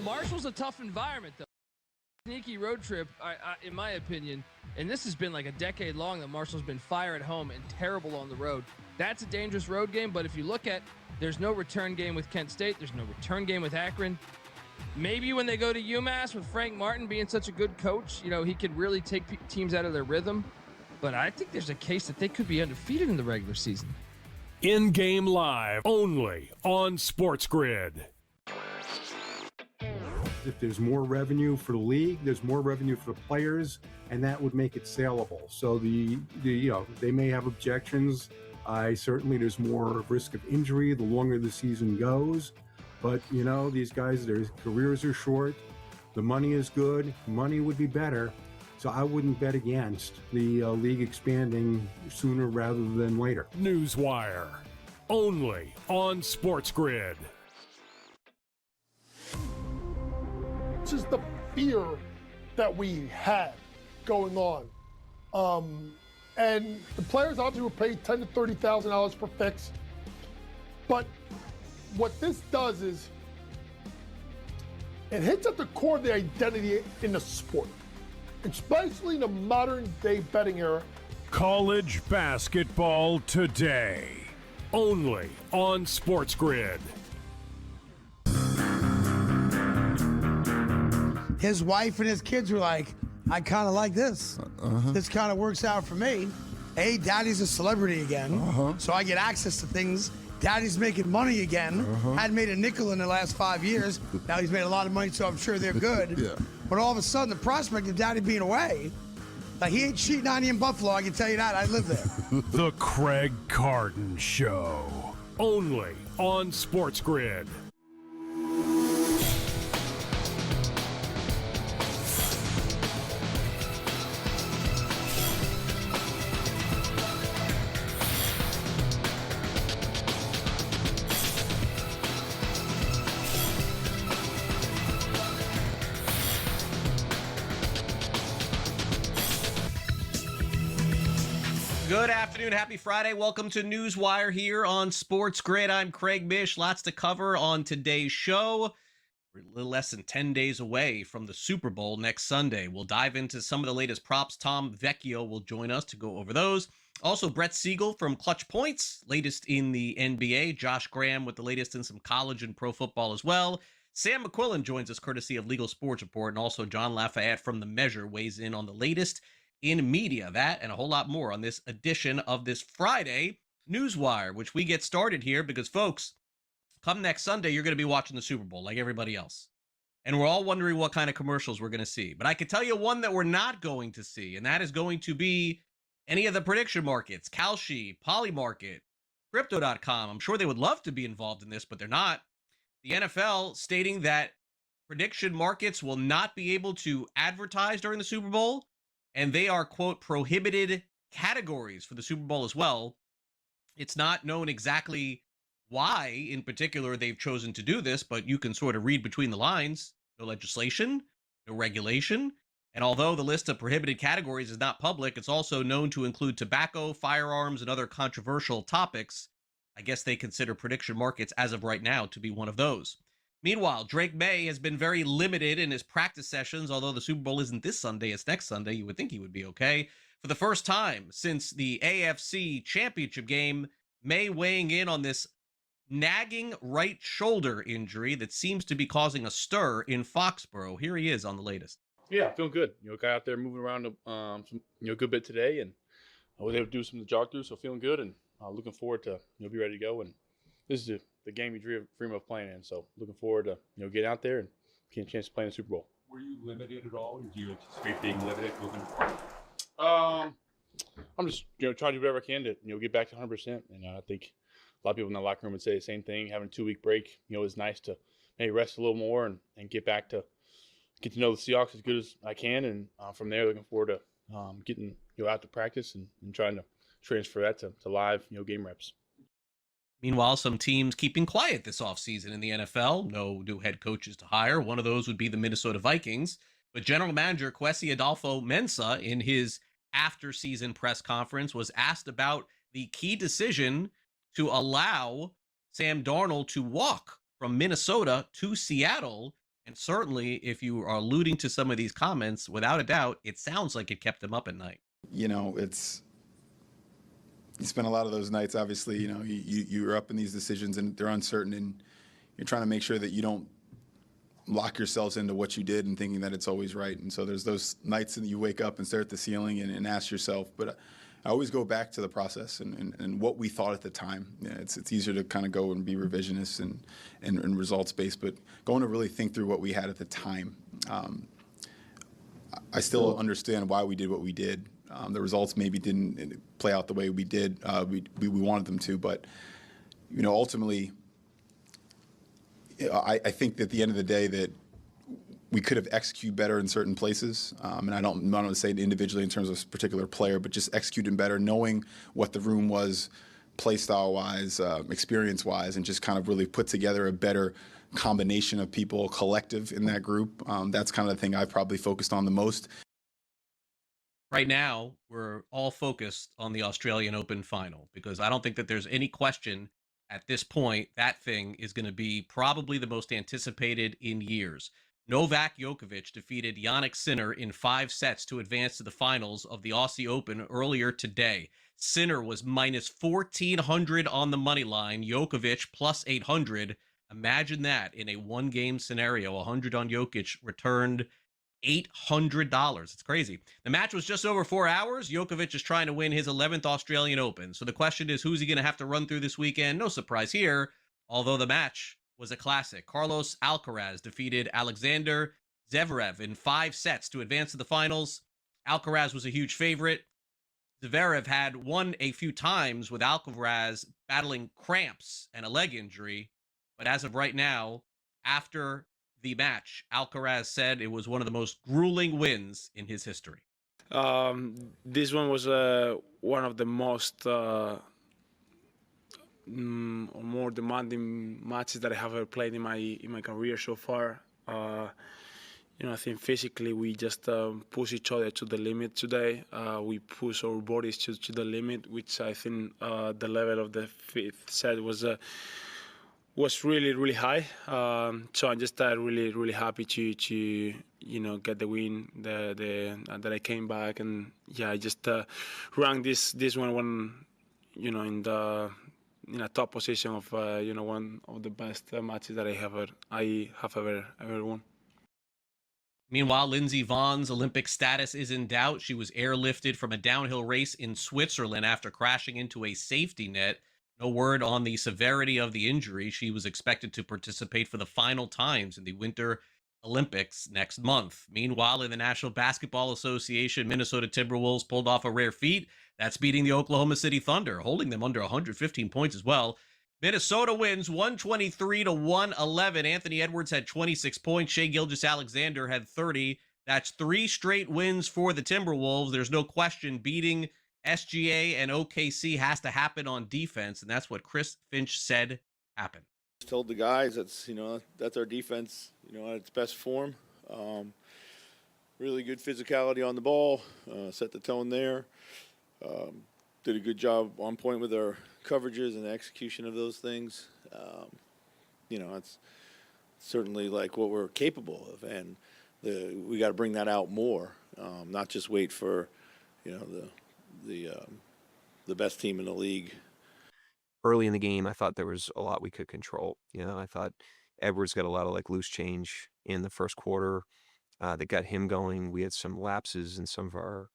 Marshall's a tough environment, though. Sneaky road trip, in my opinion, and this has been like a decade long that Marshall's been fire at home and terrible on the road. That's a dangerous road game, but if you look at, there's no return game with Kent State. There's no return game with Akron. Maybe when they go to UMass with Frank Martin being such a good coach, he could really take teams out of their rhythm. But I think there's a case that they could be undefeated in the regular season. In-game live, only on SportsGrid. If there's more revenue for the league, there's more revenue for the players, and that would make it saleable. So they may have objections. There's more risk of injury the longer the season goes. But these guys, their careers are short. The money is good. Money would be better. So I wouldn't bet against the league expanding sooner rather than later. NewsWire, only on SportsGrid. This is the fear that we had going on. And the players obviously were paid $10,000 to $30,000 per fix. But what this does is it hits at the core of the identity in the sport, especially in the modern day betting era. College basketball today, only on SportsGrid. His wife and his kids were like, I kind of like this. This kind of works out for me. Hey, daddy's a celebrity again, so I get access to things. Daddy's making money again. Hadn't made a nickel in the last 5 years. Now he's made a lot of money, so I'm sure they're good. Yeah. But all of a sudden, the prospect of daddy being away, like he ain't cheating on you in Buffalo, I can tell you that. I live there. The Craig Carton Show, only on SportsGrid. Good afternoon. Happy Friday. Welcome to NewsWire here on SportsGrid. I'm Craig Mish. Lots to cover on today's show. We're a little less than 10 days away from the Super Bowl next Sunday. We'll dive into some of the latest props. Tom Vecchio will join us to go over those. Also, Brett Siegel from Clutch Points, latest in the NBA. Josh Graham with the latest in some college and pro football as well. Sam McQuillan joins us courtesy of Legal Sports Report. And also John Lafayette from The Measure weighs in on the latest in media. That and a whole lot more on this edition of this Friday NewsWire, which we get started here because, folks, come next Sunday, you're going to be watching the Super Bowl like everybody else. And we're all wondering what kind of commercials we're going to see. But I can tell you one that we're not going to see, and that is going to be any of the prediction markets, Kalshi, Polymarket, Crypto.com. I'm sure they would love to be involved in this, but they're not. The NFL stating that prediction markets will not be able to advertise during the Super Bowl. And they are, quote, prohibited categories for the Super Bowl as well. It's not known exactly why, in particular, they've chosen to do this, but you can sort of read between the lines. No legislation, no regulation. And although the list of prohibited categories is not public, it's also known to include tobacco, firearms, and other controversial topics. I guess they consider prediction markets as of right now to be one of those. Meanwhile, Drake May has been very limited in his practice sessions, although the Super Bowl isn't this Sunday, it's next Sunday. You would think he would be okay. For the first time since the AFC Championship game, May weighing in on this nagging right shoulder injury that seems to be causing a stir in Foxborough. Here he is on the latest. Yeah, feeling good. Got out there moving around some good bit today, and I was able to do some of the jog through, so feeling good and looking forward to be ready to go. And this is the game you dream of playing in. So looking forward to getting out there and getting a chance to play in the Super Bowl. Were you limited at all? Or do you anticipate being limited moving forward? I'm just trying to do whatever I can to get back to 100%. And I think a lot of people in the locker room would say the same thing. Having a 2-week break, is nice to maybe rest a little more and get back to get to know the Seahawks as good as I can. And from there, looking forward to getting out to practice and trying to transfer that to live game reps. Meanwhile, some teams keeping quiet this offseason in the NFL. No new head coaches to hire. One of those would be the Minnesota Vikings. But general manager Kwesi Adolfo-Mensah, in his after-season press conference, was asked about the key decision to allow Sam Darnold to walk from Minnesota to Seattle. And certainly, if you are alluding to some of these comments, without a doubt, it sounds like it kept him up at night. You know, you spend a lot of those nights, obviously, you know, you're up in these decisions and they're uncertain, and you're trying to make sure that you don't lock yourselves into what you did and thinking that it's always right. And so there's those nights that you wake up and stare at the ceiling and ask yourself, but I always go back to the process and what we thought at the time. Yeah, it's easier to kind of go and be revisionist and results-based, but going to really think through what we had at the time. I still understand why we did what we did. The results maybe didn't play out the way we did. We wanted them to, but you know, ultimately, I think that at the end of the day that we could have executed better in certain places. And I don't want to say it individually in terms of a particular player, but just executing better, knowing what the room was, play style-wise, experience-wise, and just kind of really put together a better combination of people, collective in that group. That's kind of the thing I've probably focused on the most. Right now, we're all focused on the Australian Open final because I don't think that there's any question at this point that thing is going to be probably the most anticipated in years. Novak Djokovic defeated Jannik Sinner in 5 sets to advance to the finals of the Aussie Open earlier today. Sinner was minus 1,400 on the money line, Djokovic plus 800. Imagine that in a one-game scenario. 100 on Jokic returned $800. It's crazy. The match was just over 4 hours. Djokovic is trying to win his 11th Australian Open. So the question is, who's he going to have to run through this weekend? No surprise here, although the match was a classic. Carlos Alcaraz defeated Alexander Zverev in 5 sets to advance to the finals. Alcaraz was a huge favorite. Zverev had won a few times with Alcaraz battling cramps and a leg injury. But as of right now, after the match, Alcaraz said it was one of the most grueling wins in his history. This one was one of the most more demanding matches that I have ever played in my career so far. I think physically we just push each other to the limit today. We push our bodies to the limit, which I think the level of the 5th set was really, really high. So I'm just really happy to get the win. That I came back and I just ranked this one in a top position of one of the best matches that I have ever won. Meanwhile, Lindsey Vohn's Olympic status is in doubt. She was airlifted from a downhill race in Switzerland after crashing into a safety net. No word on the severity of the injury. She was expected to participate for the final times in the Winter Olympics next month. Meanwhile, in the National Basketball Association, Minnesota Timberwolves pulled off a rare feat. That's beating the Oklahoma City Thunder, holding them under 115 points as well. Minnesota wins 123-111. Anthony Edwards had 26 points. Shai Gilgeous-Alexander had 30. That's 3 straight wins for the Timberwolves. There's no question beating SGA and OKC has to happen on defense, and that's what Chris Finch said happened. Told the guys that's our defense, at its best form. Really good physicality on the ball, set the tone there. Did a good job on point with our coverages and the execution of those things. It's certainly like what we're capable of, and we got to bring that out more, not just wait for the best team in the league. Early in the game, I thought there was a lot we could control. I thought Edwards got a lot of loose change in the first quarter that got him going. We had some lapses in some of our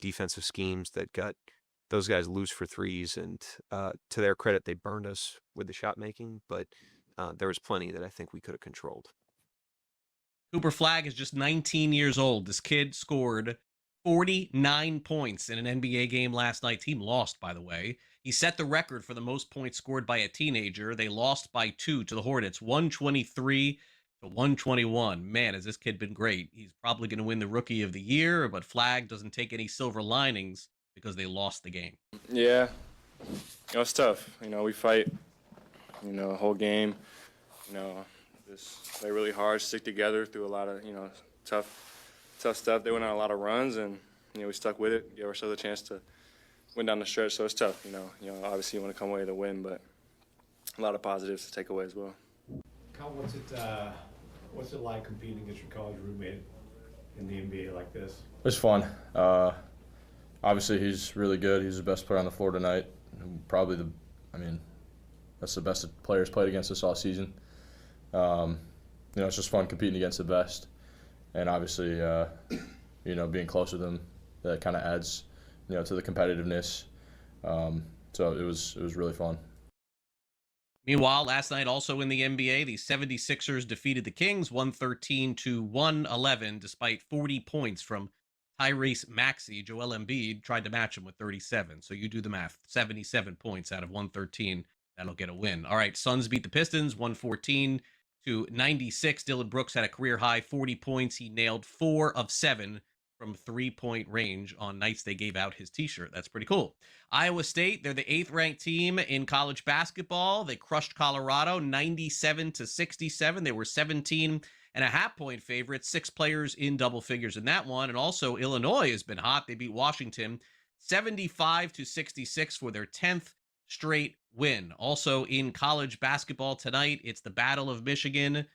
defensive schemes that got those guys loose for threes. And to their credit, they burned us with the shot making, but there was plenty that I think we could have controlled. Cooper Flagg is just 19 years old. This kid scored 49 points in an NBA game last night. Team lost, by the way. He set the record for the most points scored by a teenager. They lost by 2 to the Hornets, 123-121. Man, has this kid been great. He's probably going to win the Rookie of the Year, but Flagg doesn't take any silver linings because they lost the game. Yeah, it was tough. We fight, the whole game. Just play really hard, stick together through a lot of, tough stuff. They went on a lot of runs, and we stuck with it, gave ourselves a chance to win down the stretch. So it's tough. Obviously you want to come away with a win, but a lot of positives to take away as well. Carl, What's it like competing against your college roommate in the NBA like this? It's fun. Obviously, he's really good. He's the best player on the floor tonight. Probably that's the best players played against us all season. It's just fun competing against the best. And obviously, being close with him, that kind of adds, to the competitiveness. So it was really fun. Meanwhile, last night also in the NBA, the 76ers defeated the Kings 113-111, despite 40 points from Tyrese Maxey. Joel Embiid tried to match him with 37. So you do the math. 77 points out of 113. That'll get a win. All right, Suns beat the Pistons 114-96. Dillon Brooks had a career high 40 points. He nailed 4 of 7 from 3-point range on nights they gave out his t-shirt. That's pretty cool. Iowa State, they're the 8th ranked team in college basketball. They crushed Colorado 97-67. They were 17.5-point favorites, 6 players in double figures in that one. And also Illinois has been hot. They beat Washington 75-66 for their 10th straight win. Also in college basketball tonight, it's the Battle of Michigan.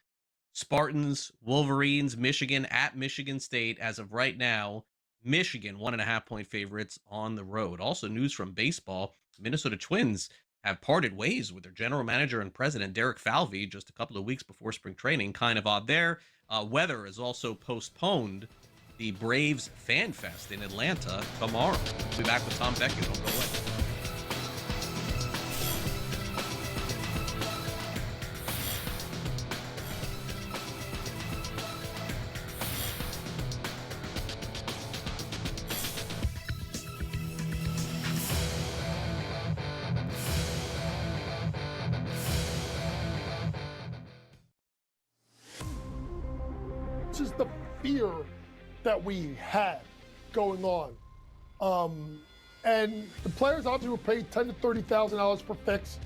Spartans, Wolverines, Michigan at Michigan State. As of right now, Michigan 1.5-point favorites on the road. Also news from baseball, Minnesota Twins have parted ways with their general manager and president, Derek Falvey, just a couple of weeks before spring training. Kind of odd there. Weather has also postponed the Braves Fan Fest in Atlanta tomorrow. We'll be back with Tom Vecchio. Don't go away. Is the fear that we had going on. And the players obviously were paid $10,000 to $30,000 per fix.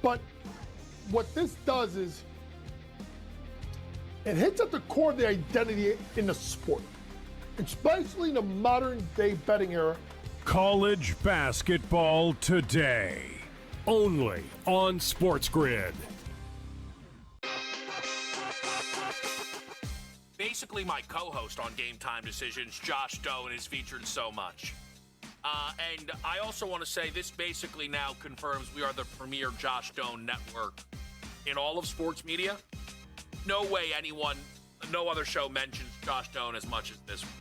But what this does is it hits at the core of the identity in the sport, especially in the modern day betting era. College basketball today, only on SportsGrid. Basically, my co-host on Game Time Decisions, Josh Doan, is featured so much. And I also want to say this basically now confirms we are the premier Josh Doan network in all of sports media. No way no other show mentions Josh Doan as much as this one.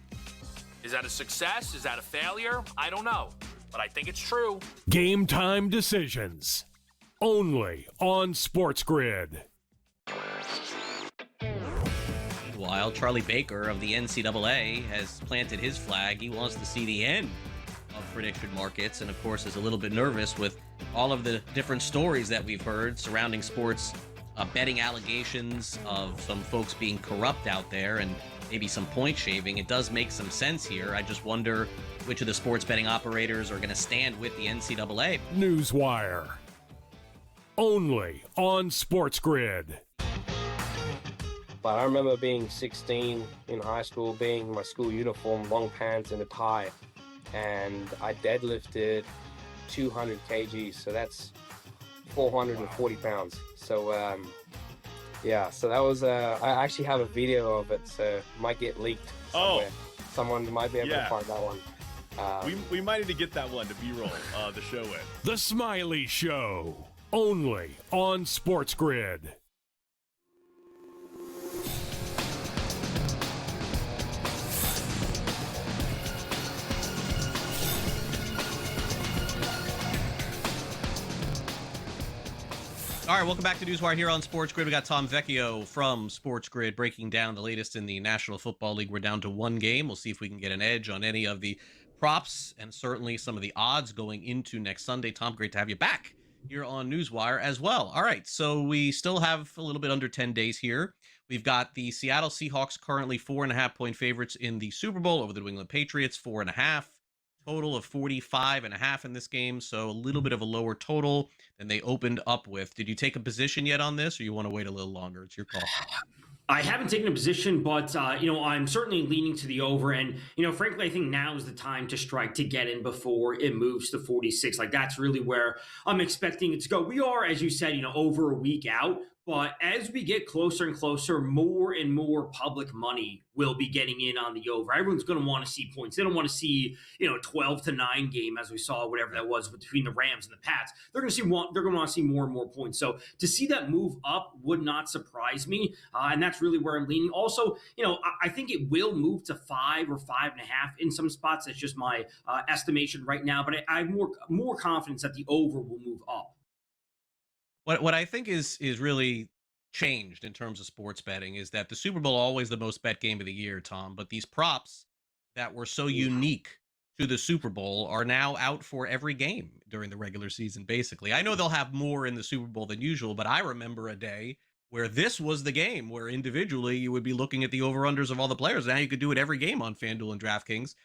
Is that a success? Is that a failure? I don't know, but I think it's true. Game Time Decisions, only on SportsGrid. Meanwhile, Charlie Baker of the NCAA has planted his flag. He wants to see the end of prediction markets, and of course is a little bit nervous with all of the different stories that we've heard surrounding sports betting allegations of some folks being corrupt out there and maybe some point shaving. It does make some sense here. I just wonder which of the sports betting operators are going to stand with the NCAA. NewsWire, only on SportsGrid. But I remember being 16 in high school, being in my school uniform, long pants and a tie, and I deadlifted 200 kgs, so that's 440 pounds. So so that was I actually have a video of it, so it might get leaked somewhere. Someone might be able to find that one. We might need to get that one to B-roll the show in. The Smiley Show, only on SportsGrid. All right, welcome back to NewsWire here on SportsGrid. We got Tom Vecchio from SportsGrid breaking down the latest in the National Football League. We're down to one game. We'll see if we can get an edge on any of the props and certainly some of the odds going into next Sunday. Tom, great to have you back here on NewsWire as well. All right, so we still have a little bit under 10 days here. We've got the Seattle Seahawks currently 4.5-point favorites in the Super Bowl over the New England Patriots, 4.5. Total of 45.5 in this game, so a little bit of a lower total than they opened up with. Did you take a position yet on this, or you want to wait a little longer? It's your call. I haven't taken a position, but, I'm certainly leaning to the over. And, frankly, I think now is the time to strike to get in before it moves to 46. Like, that's really where I'm expecting it to go. We are, as you said, over a week out. But as we get closer and closer, more and more public money will be getting in on the over. Everyone's going to want to see points. They don't want to see, 12-9 game as we saw, whatever that was between the Rams and the Pats. They're going to want to see more and more points. So to see that move up would not surprise me. And that's really where I'm leaning. Also, I think it will move to 5 or 5.5 in some spots. That's just my estimation right now. But I have more confidence that the over will move up. What I think is really changed in terms of sports betting is that the Super Bowl always the most bet game of the year, Tom. But these props that were so unique to the Super Bowl are now out for every game during the regular season, basically. I know they'll have more in the Super Bowl than usual, but I remember a day where this was the game where individually you would be looking at the over-unders of all the players. Now you could do it every game on FanDuel and DraftKings.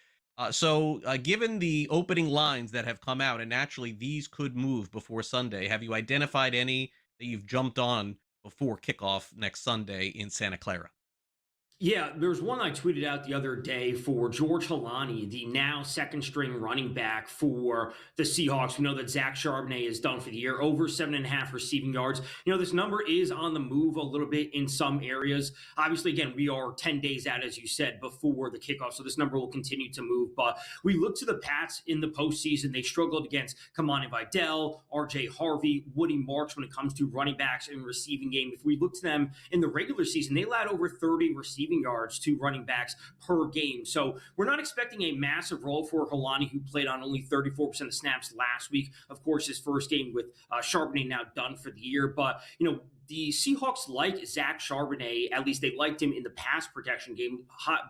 So given the opening lines that have come out, and naturally these could move before Sunday, have you identified any that you've jumped on before kickoff next Sunday in Santa Clara? Yeah, there's one I tweeted out the other day for George Holani, the now second-string running back for the Seahawks. We know that Zach Charbonnet is done for the year, over 7.5 receiving yards. This number is on the move a little bit in some areas. Obviously, again, we are 10 days out, as you said, before the kickoff, so this number will continue to move. But we look to the Pats in the postseason. They struggled against Kamani Vidal, R.J. Harvey, Woody Marks when it comes to running backs and receiving game. If we look to them in the regular season, they allowed over 30 receiving yards to running backs per game. So we're not expecting a massive role for Holani, who played on only 34% of snaps last week. Of course, his first game with Charbonnet now done for the year. But, the Seahawks like Zach Charbonnet, at least they liked him in the pass protection game,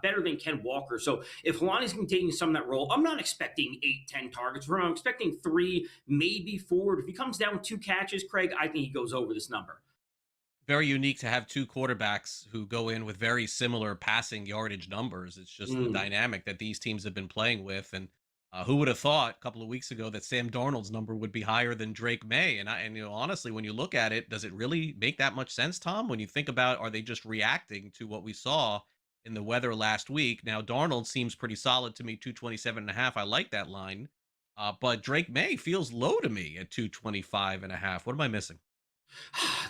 better than Ken Walker. So if Holani's going to be taking some of that role, I'm not expecting 8-10 targets. I'm expecting 3, maybe 4. If he comes down with 2 catches, Craig, I think he goes over this number. Very unique to have two quarterbacks who go in with very similar passing yardage numbers. It's just the dynamic that these teams have been playing with. And who would have thought a couple of weeks ago that Sam Darnold's number would be higher than Drake May? And honestly, when you look at it, does it really make that much sense, Tom? When you think about, are they just reacting to what we saw in the weather last week? Now, Darnold seems pretty solid to me, 227.5. I like that line. But Drake May feels low to me at 225.5. What am I missing?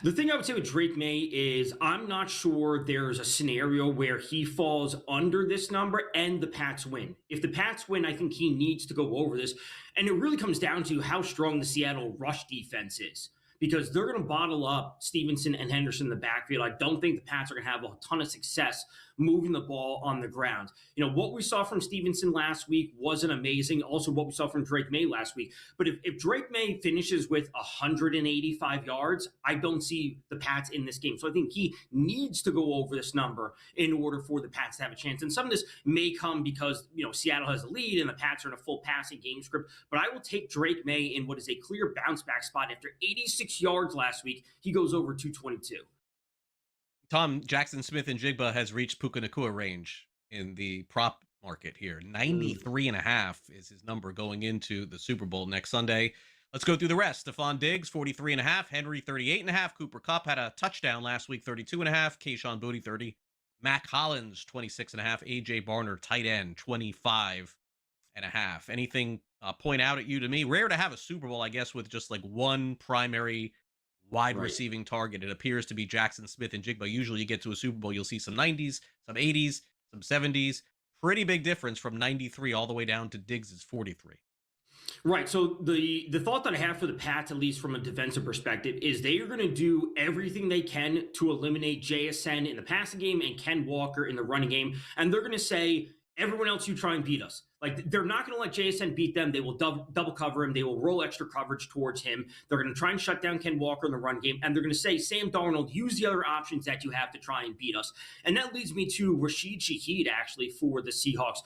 The thing I would say with Drake May is I'm not sure there's a scenario where he falls under this number and the Pats win. If the Pats win, I think he needs to go over this. And it really comes down to how strong the Seattle rush defense is, because they're going to bottle up Stevenson and Henderson in the backfield. I don't think the Pats are going to have a ton of success moving the ball on the ground. What we saw from Stevenson last week wasn't amazing. Also, what we saw from Drake May last week. But if Drake May finishes with 185 yards, I don't see the Pats in this game. So I think he needs to go over this number in order for the Pats to have a chance. And some of this may come because, Seattle has a lead and the Pats are in a full passing game script. But I will take Drake May in what is a clear bounce back spot. After 86 yards last week, he goes over 222. Tom, Jackson Smith-Njigba has reached Puka Nacua range in the prop market here. 93.5 is his number going into the Super Bowl next Sunday. Let's go through the rest. Stephon Diggs, 43.5. Henry, 38.5. Cooper Kupp had a touchdown last week, 32.5. Kayshon Boutte, 30. Mac Hollins, 26.5. AJ Barner, tight end, 25.5. Anything point out at you to me? Rare to have a Super Bowl, I guess, with just like one primary wide receiving target. It appears to be Jackson Smith-Njigba. Usually you get to a Super Bowl, you'll see some 90s, some 80s, some 70s. Pretty big difference from 93 all the way down to Diggs' 43. Right. So the thought that I have for the Pats, at least from a defensive perspective, is they are going to do everything they can to eliminate JSN in the passing game and Ken Walker in the running game. And they're going to say, everyone else, you try and beat us. Like, they're not going to let JSN beat them. They will double cover him. They will roll extra coverage towards him. They're going to try and shut down Ken Walker in the run game. And they're going to say, Sam Darnold, use the other options that you have to try and beat us. And that leads me to Rashid Shaheed, actually, for the Seahawks.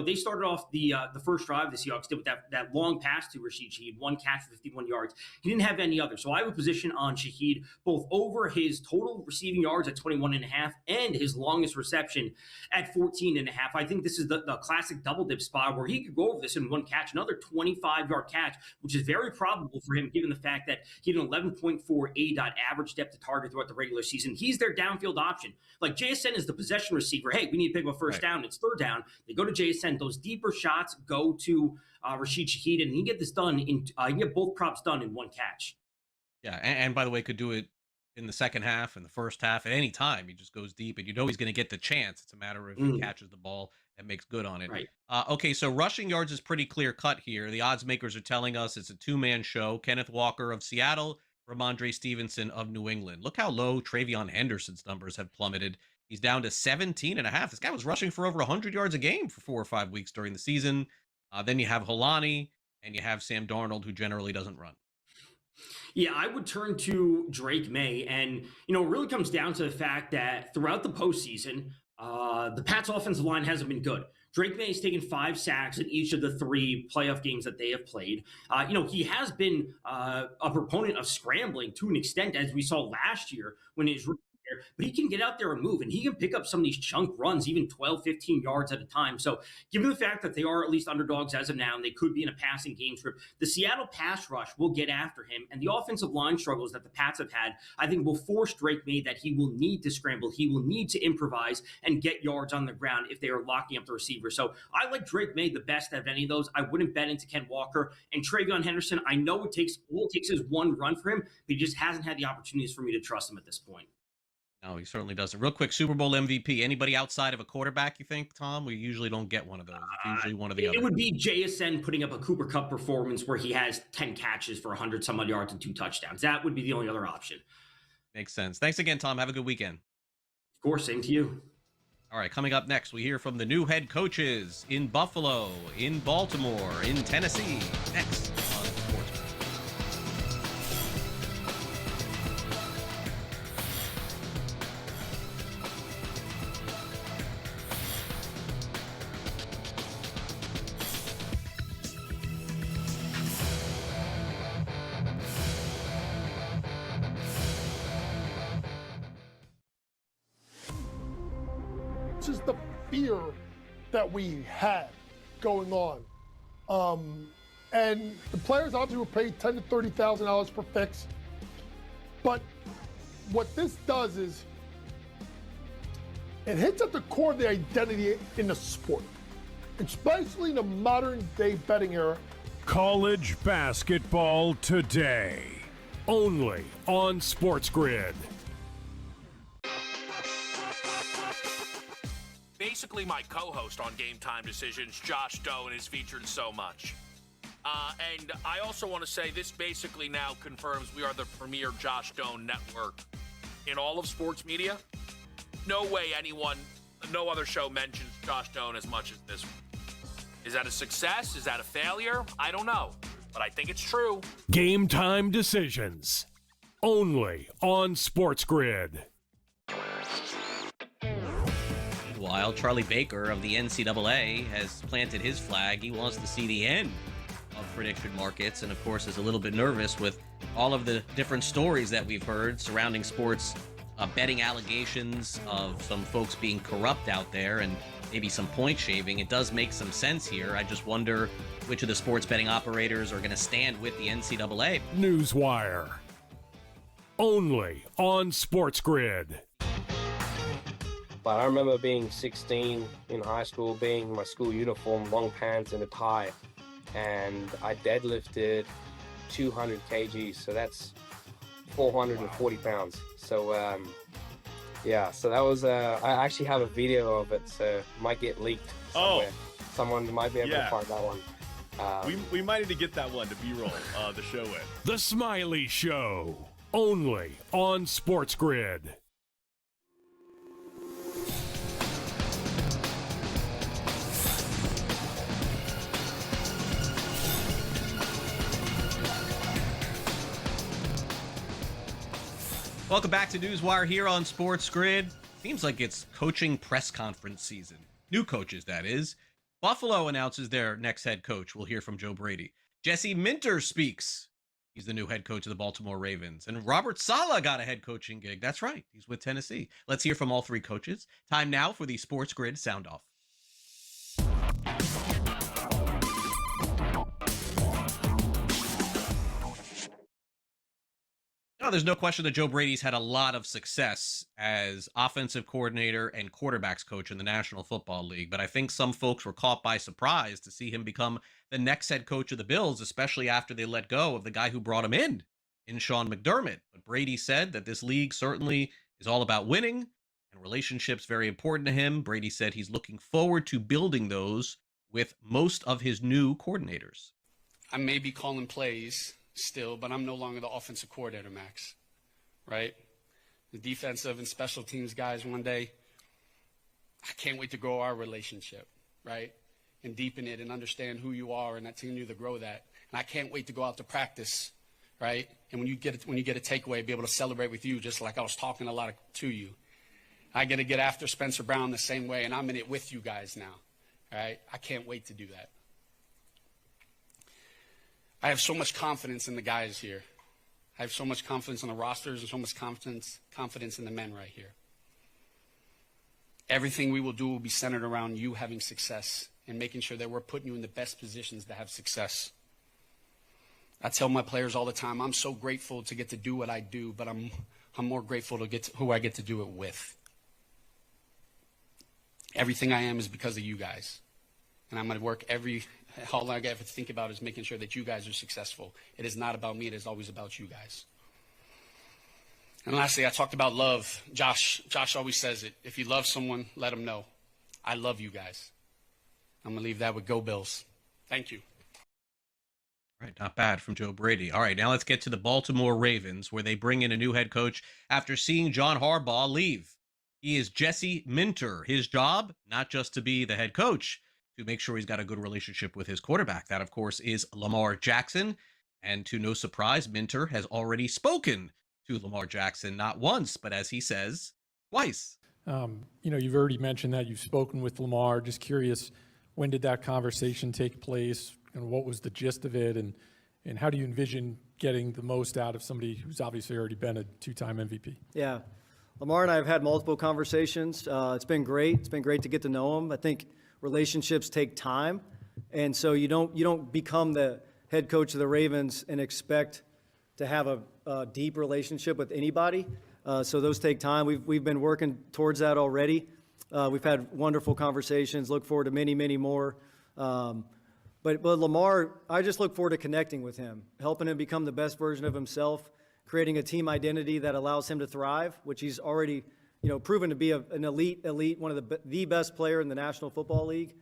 They started off the first drive the Seahawks did with that long pass to Rashid Shaheed, 1 catch for 51 yards. He didn't have any other. So I have a position on Shaheed, both over his total receiving yards at 21.5 and his longest reception at 14.5. I think this is the classic double dip spot where he could go over this in 1 catch, another 25-yard catch, which is very probable for him given the fact that he had an 11.4 A.dot average depth to target throughout the regular season. He's their downfield option. Like, JSN is the possession receiver. Hey, we need to pick up a first down. It's third down. They go to JSN. Those deeper shots go to Rashid Shaheed, and he get this done he get both props done in 1 catch. Yeah, and by the way, could do it in the second half and the first half at any time. He just goes deep, and you know he's going to get the chance. It's a matter of he catches the ball and makes good on it. Right. Okay, so rushing yards is pretty clear cut here. The odds makers are telling us it's a two-man show. Kenneth Walker of Seattle, Ramondre Stevenson of New England. Look how low Travion Henderson's numbers have plummeted. He's down to 17.5. This guy was rushing for over 100 yards a game for 4 or 5 weeks during the season. Then you have Holani, and you have Sam Darnold, who generally doesn't run. Yeah, I would turn to Drake May. And, it really comes down to the fact that throughout the postseason, the Pats' offensive line hasn't been good. Drake May has taken 5 sacks in each of the 3 playoff games that they have played. He has been a proponent of scrambling to an extent, as we saw last year when he was there, but he can get out there and move, and he can pick up some of these chunk runs, even 12, 15 yards at a time. So given the fact that they are at least underdogs as of now, and they could be in a passing game script, the Seattle pass rush will get after him, and the offensive line struggles that the Pats have had, I think, will force Drake May that he will need to scramble. He will need to improvise and get yards on the ground if they are locking up the receiver. So I like Drake May the best of any of those. I wouldn't bet into Ken Walker. And Travion Henderson, I know all it takes is one run for him, but he just hasn't had the opportunities for me to trust him at this point. No, he certainly doesn't. Real quick, Super Bowl MVP. Anybody outside of a quarterback, you think, Tom? We usually don't get one of those. It's usually one of the other. It would be JSN putting up a Cooper Kupp performance where he has 10 catches for 100-some-odd yards and 2 touchdowns. That would be the only other option. Makes sense. Thanks again, Tom. Have a good weekend. Of course, same to you. All right, coming up next, we hear from the new head coaches in Buffalo, in Baltimore, in Tennessee. Next on SportsGrid. It's just the fear that we had going on. And the players obviously were paid $10,000 to $30,000 per fix. But what this does is it hits at the core of the identity in the sport, especially in the modern day betting era. College basketball today, only on SportsGrid. Basically my co-host on Game Time Decisions, Josh Doan, is featured so much. And I also want to say this basically now confirms we are the premier Josh Doan network in all of sports media. No way no other show mentions Josh Doan as much as this one. Is that a success? Is that a failure? I don't know, but I think it's true. Game Time Decisions, only on SportsGrid. Meanwhile, Charlie Baker of the NCAA has planted his flag. He wants to see the end of prediction markets, and of course is a little bit nervous with all of the different stories that we've heard surrounding sports betting allegations of some folks being corrupt out there and maybe some point shaving. It does make some sense here. I just wonder which of the sports betting operators are going to stand with the NCAA. NewsWire, only on SportsGrid. But I remember being 16 in high school, being in my school uniform, long pants and a tie, and I deadlifted 200 kgs, so that's 440 pounds. So yeah, so that was I actually have a video of it, so it might get leaked somewhere. Someone might be able to find that one. We might need to get that one to B-roll the show with. The Smiley Show, only on SportsGrid. Welcome back to NewsWire here on SportsGrid. Seems like it's coaching press conference season. New coaches, that is. Buffalo announces their next head coach. We'll hear from Joe Brady. Jesse Minter speaks. He's the new head coach of the Baltimore Ravens. And Robert Saleh got a head coaching gig. That's right. He's with Tennessee. Let's hear from all 3 coaches. Time now for the SportsGrid Sound Off. No, there's no question that Joe Brady's had a lot of success as offensive coordinator and quarterbacks coach in the National Football League, but I think some folks were caught by surprise to see him become the next head coach of the Bills, especially after they let go of the guy who brought him in in Sean McDermott. But Brady said that this league certainly is all about winning, and relationships very important to him. Brady said he's looking forward to building those with most of his new coordinators. I may be calling plays still, but I'm no longer the offensive coordinator, Max, right? The defensive and special teams guys one day, I can't wait to grow our relationship, right? And deepen it and understand who you are and continue to grow that. And I can't wait to go out to practice, right? And when you get a takeaway, be able to celebrate with you, just like I was talking a lot to you. I get to get after Spencer Brown the same way, and I'm in it with you guys now, right? I can't wait to do that. I have so much confidence in the guys here. I have so much confidence in the rosters and so much confidence in the men right here. Everything we will do will be centered around you having success and making sure that we're putting you in the best positions to have success. I tell my players all the time, I'm so grateful to get to do what I do, but I'm more grateful to get to who I get to do it with. Everything I am is because of you guys. And I'm going to work all I have to think about is making sure that you guys are successful. It is not about me. It is always about you guys. And lastly, I talked about love. Josh always says it. If you love someone, let them know. I love you guys. I'm going to leave that with Go Bills. Thank you. All right, not bad from Joe Brady. All right, now let's get to the Baltimore Ravens, where they bring in a new head coach after seeing John Harbaugh leave. He is Jesse Minter. His job, not just to be the head coach, to make sure he's got a good relationship with his quarterback. That, of course, is Lamar Jackson. And to no surprise, Minter has already spoken to Lamar Jackson, not once, but as he says, twice. You've already mentioned that you've spoken with Lamar. Just curious, when did that conversation take place, and what was the gist of it, and how do you envision getting the most out of somebody who's obviously already been a two-time MVP? Yeah, Lamar and I have had multiple conversations. It's been great. It's been great to get to know him. I think relationships take time, and so you don't become the head coach of the Ravens and expect to have a deep relationship with anybody. So those take time. We've been working towards that already. We've had wonderful conversations. Look forward to many, many more. But Lamar, I just look forward to connecting with him, helping him become the best version of himself, creating a team identity that allows him to thrive, which he's already, proven to be an elite, one of the best player in the National Football League,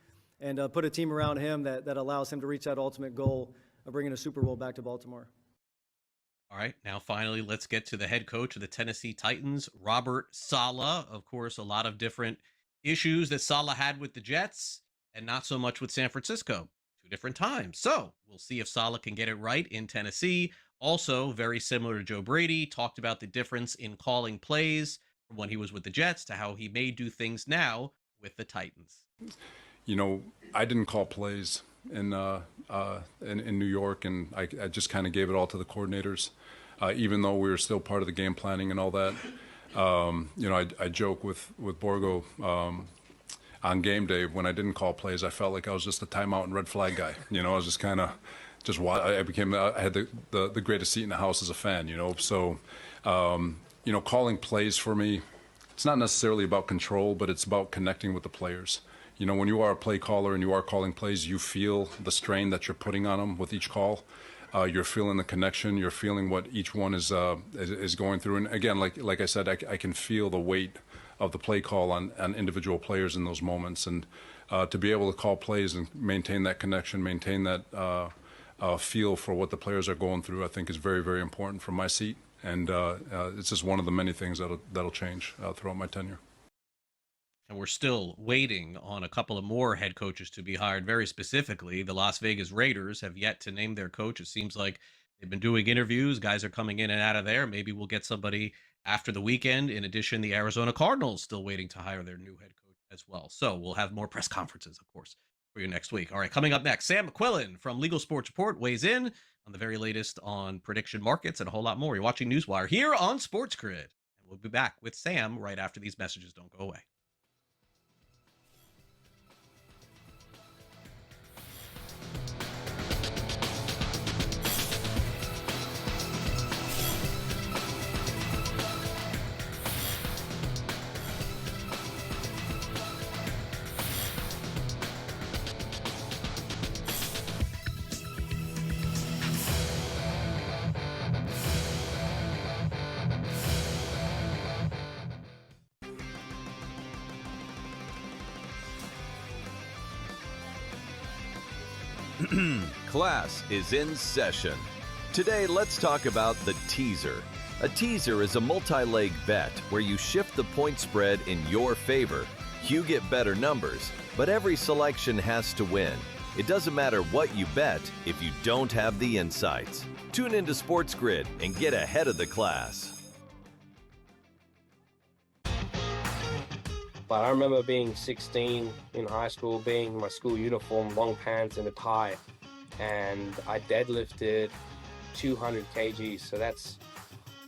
and put a team around him that allows him to reach that ultimate goal of bringing a Super Bowl back to Baltimore. All right, now finally, let's get to the head coach of the Tennessee Titans, Robert Saleh. Of course, a lot of different issues that Saleh had with the Jets and not so much with San Francisco. Two different times. So we'll see if Saleh can get it right in Tennessee. Also, very similar to Joe Brady, talked about the difference in calling plays from when he was with the Jets to how he may do things now with the Titans. I didn't call plays in New York, and I just kind of gave it all to the coordinators, even though we were still part of the game planning and all that. I joke with Borgo on game day when I didn't call plays. I felt like I was just a timeout and red flag guy. I was just kind of I had the greatest seat in the house as a fan. So calling plays for me, it's not necessarily about control, but it's about connecting with the players. When you are a play caller and you are calling plays, you feel the strain that you're putting on them with each call. You're feeling the connection. You're feeling what each one is going through. And again, like I said, I can feel the weight of the play call on individual players in those moments. And to be able to call plays and maintain that connection, maintain that feel for what the players are going through, I think is very, very important from my seat. And it's just one of the many things that'll change throughout my tenure. And we're still waiting on a couple of more head coaches to be hired. Very specifically, the Las Vegas Raiders have yet to name their coach. It seems like they've been doing interviews. Guys are coming in and out of there. Maybe we'll get somebody after the weekend. In addition, the Arizona Cardinals still waiting to hire their new head coach as well. So we'll have more press conferences, of course, for you next week. All right, coming up next, Sam McQuillan from Legal Sports Report weighs in on the very latest on prediction markets and a whole lot more. You're watching NewsWire here on SportsGrid. And we'll be back with Sam right after these messages. Don't go away. Class is in session. Today, let's talk about the teaser. A teaser is a multi-leg bet where you shift the point spread in your favor. You get better numbers, but every selection has to win. It doesn't matter what you bet if you don't have the insights. Tune into SportsGrid and get ahead of the class. But I remember being 16 in high school, being in my school uniform, long pants and a tie, and I deadlifted 200 kgs, so that's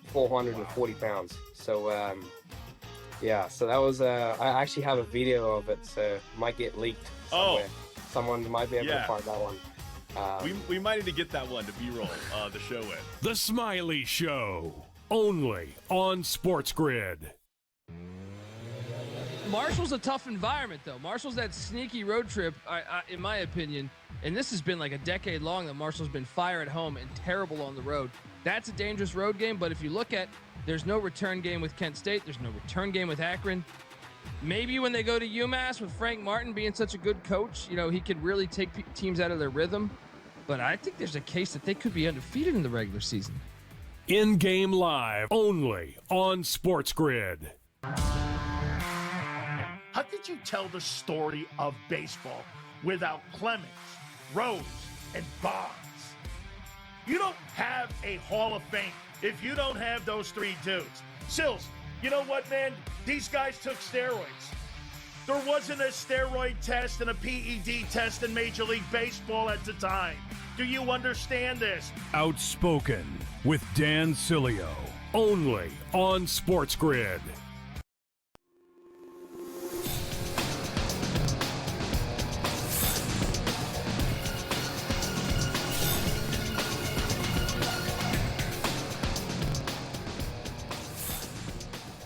440 pounds. So yeah, so that was I actually have a video of it, so it might get leaked somewhere. Someone might be able to find that one. We might need to get that one to B-roll the show with. The Smiley Show, only on SportsGrid. Marshall's a tough environment, though. Marshall's that sneaky road trip, in my opinion, and this has been like a decade long that Marshall's been fire at home and terrible on the road. That's a dangerous road game, but if you look at, there's no return game with Kent State. There's no return game with Akron. Maybe when they go to UMass with Frank Martin being such a good coach, you know, he could really take teams out of their rhythm. But I think there's a case that they could be undefeated in the regular season. In-game live, only on SportsGrid. How could you tell the story of baseball without Clemens, Rose, and Bonds? You don't have a Hall of Fame if you don't have those three dudes. Sills, you know what, man? These guys took steroids. There wasn't a steroid test and a PED test in Major League Baseball at the time. Do you understand this? Outspoken with Dan Cilio, only on SportsGrid.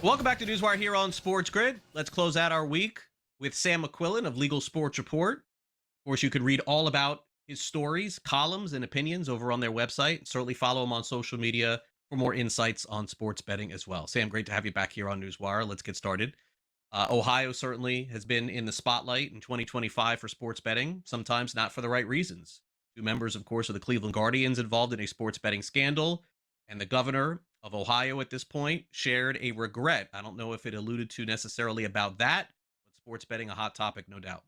Welcome back to NewsWire here on SportsGrid. Let's close out our week with Sam McQuillan of Legal Sports Report. Of course, you could read all about his stories, columns, and opinions over on their website. Certainly follow him on social media for more insights on sports betting as well. Sam, great to have you back here on NewsWire. Let's get started. Ohio certainly has been in the spotlight in 2025 for sports betting, sometimes not for the right reasons. Two members, of course, of the Cleveland Guardians involved in a sports betting scandal, and the governor of Ohio at this point shared a regret. I don't know if it alluded to necessarily about that, but sports betting, a hot topic, no doubt.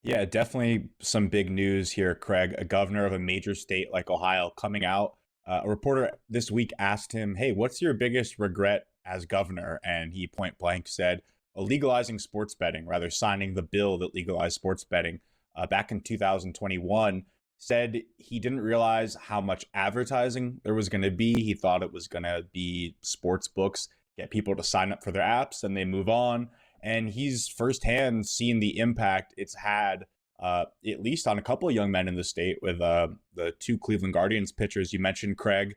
Yeah, definitely some big news here, Craig. A governor of a major state like Ohio coming out. A reporter this week asked him, hey, what's your biggest regret as governor? And he point blank said, legalizing sports betting, rather signing the bill that legalized sports betting back in 2021. Said he didn't realize how much advertising there was going to be. He thought it was going to be sports books, get people to sign up for their apps and they move on. And he's firsthand seen the impact it's had, at least on a couple of young men in the state with the two Cleveland Guardians pitchers you mentioned, Craig.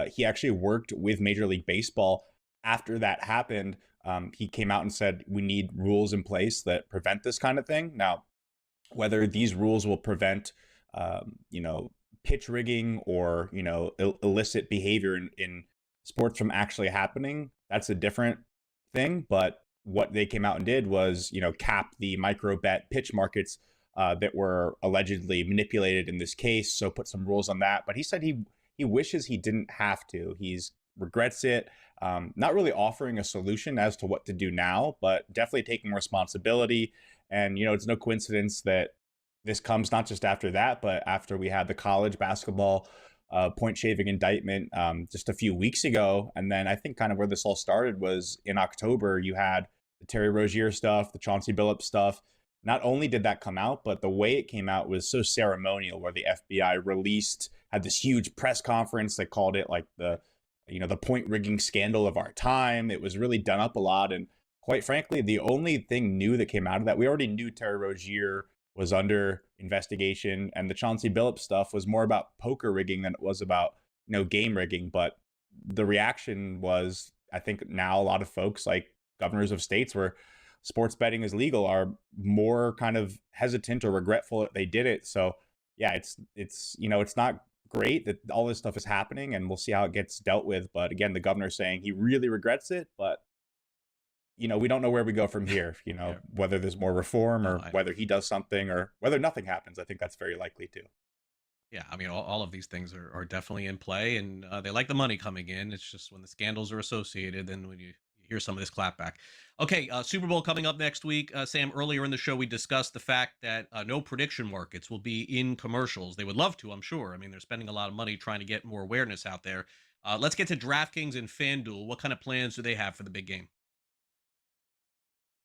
He actually worked with Major League Baseball. After that happened, he came out and said, we need rules in place that prevent this kind of thing. Now, whether these rules will prevent pitch rigging or, illicit behavior in sports from actually happening, that's a different thing. But what they came out and did was, cap the micro bet pitch markets that were allegedly manipulated in this case. So put some rules on that. But he said he wishes he didn't have to. He's regrets it. Not really offering a solution as to what to do now, but definitely taking responsibility. And, it's no coincidence that this comes not just after that, but after we had the college basketball point shaving indictment just a few weeks ago. And then I think kind of where this all started was in October, you had the Terry Rozier stuff, the Chauncey Billups stuff. Not only did that come out, but the way it came out was so ceremonial, where the FBI had this huge press conference. They called it like the point rigging scandal of our time. It was really done up a lot. And quite frankly, the only thing new that came out of that, we already knew Terry Rozier was under investigation, and the Chauncey Billups stuff was more about poker rigging than it was about, game rigging. But the reaction was, I think now a lot of folks, like governors of states where sports betting is legal, are more kind of hesitant or regretful that they did it. So yeah, it's not great that all this stuff is happening, and we'll see how it gets dealt with. But again, the governor saying he really regrets it, but we don't know where we go from here, whether there's more reform or whether he does something or whether nothing happens. I think that's very likely too. Yeah, I mean, all of these things are definitely in play, and they like the money coming in. It's just when the scandals are associated, then when you hear some of this clapback. Okay, Super Bowl coming up next week. Sam, earlier in the show, we discussed the fact that no prediction markets will be in commercials. They would love to, I'm sure. I mean, they're spending a lot of money trying to get more awareness out there. Let's get to DraftKings and FanDuel. What kind of plans do they have for the big game?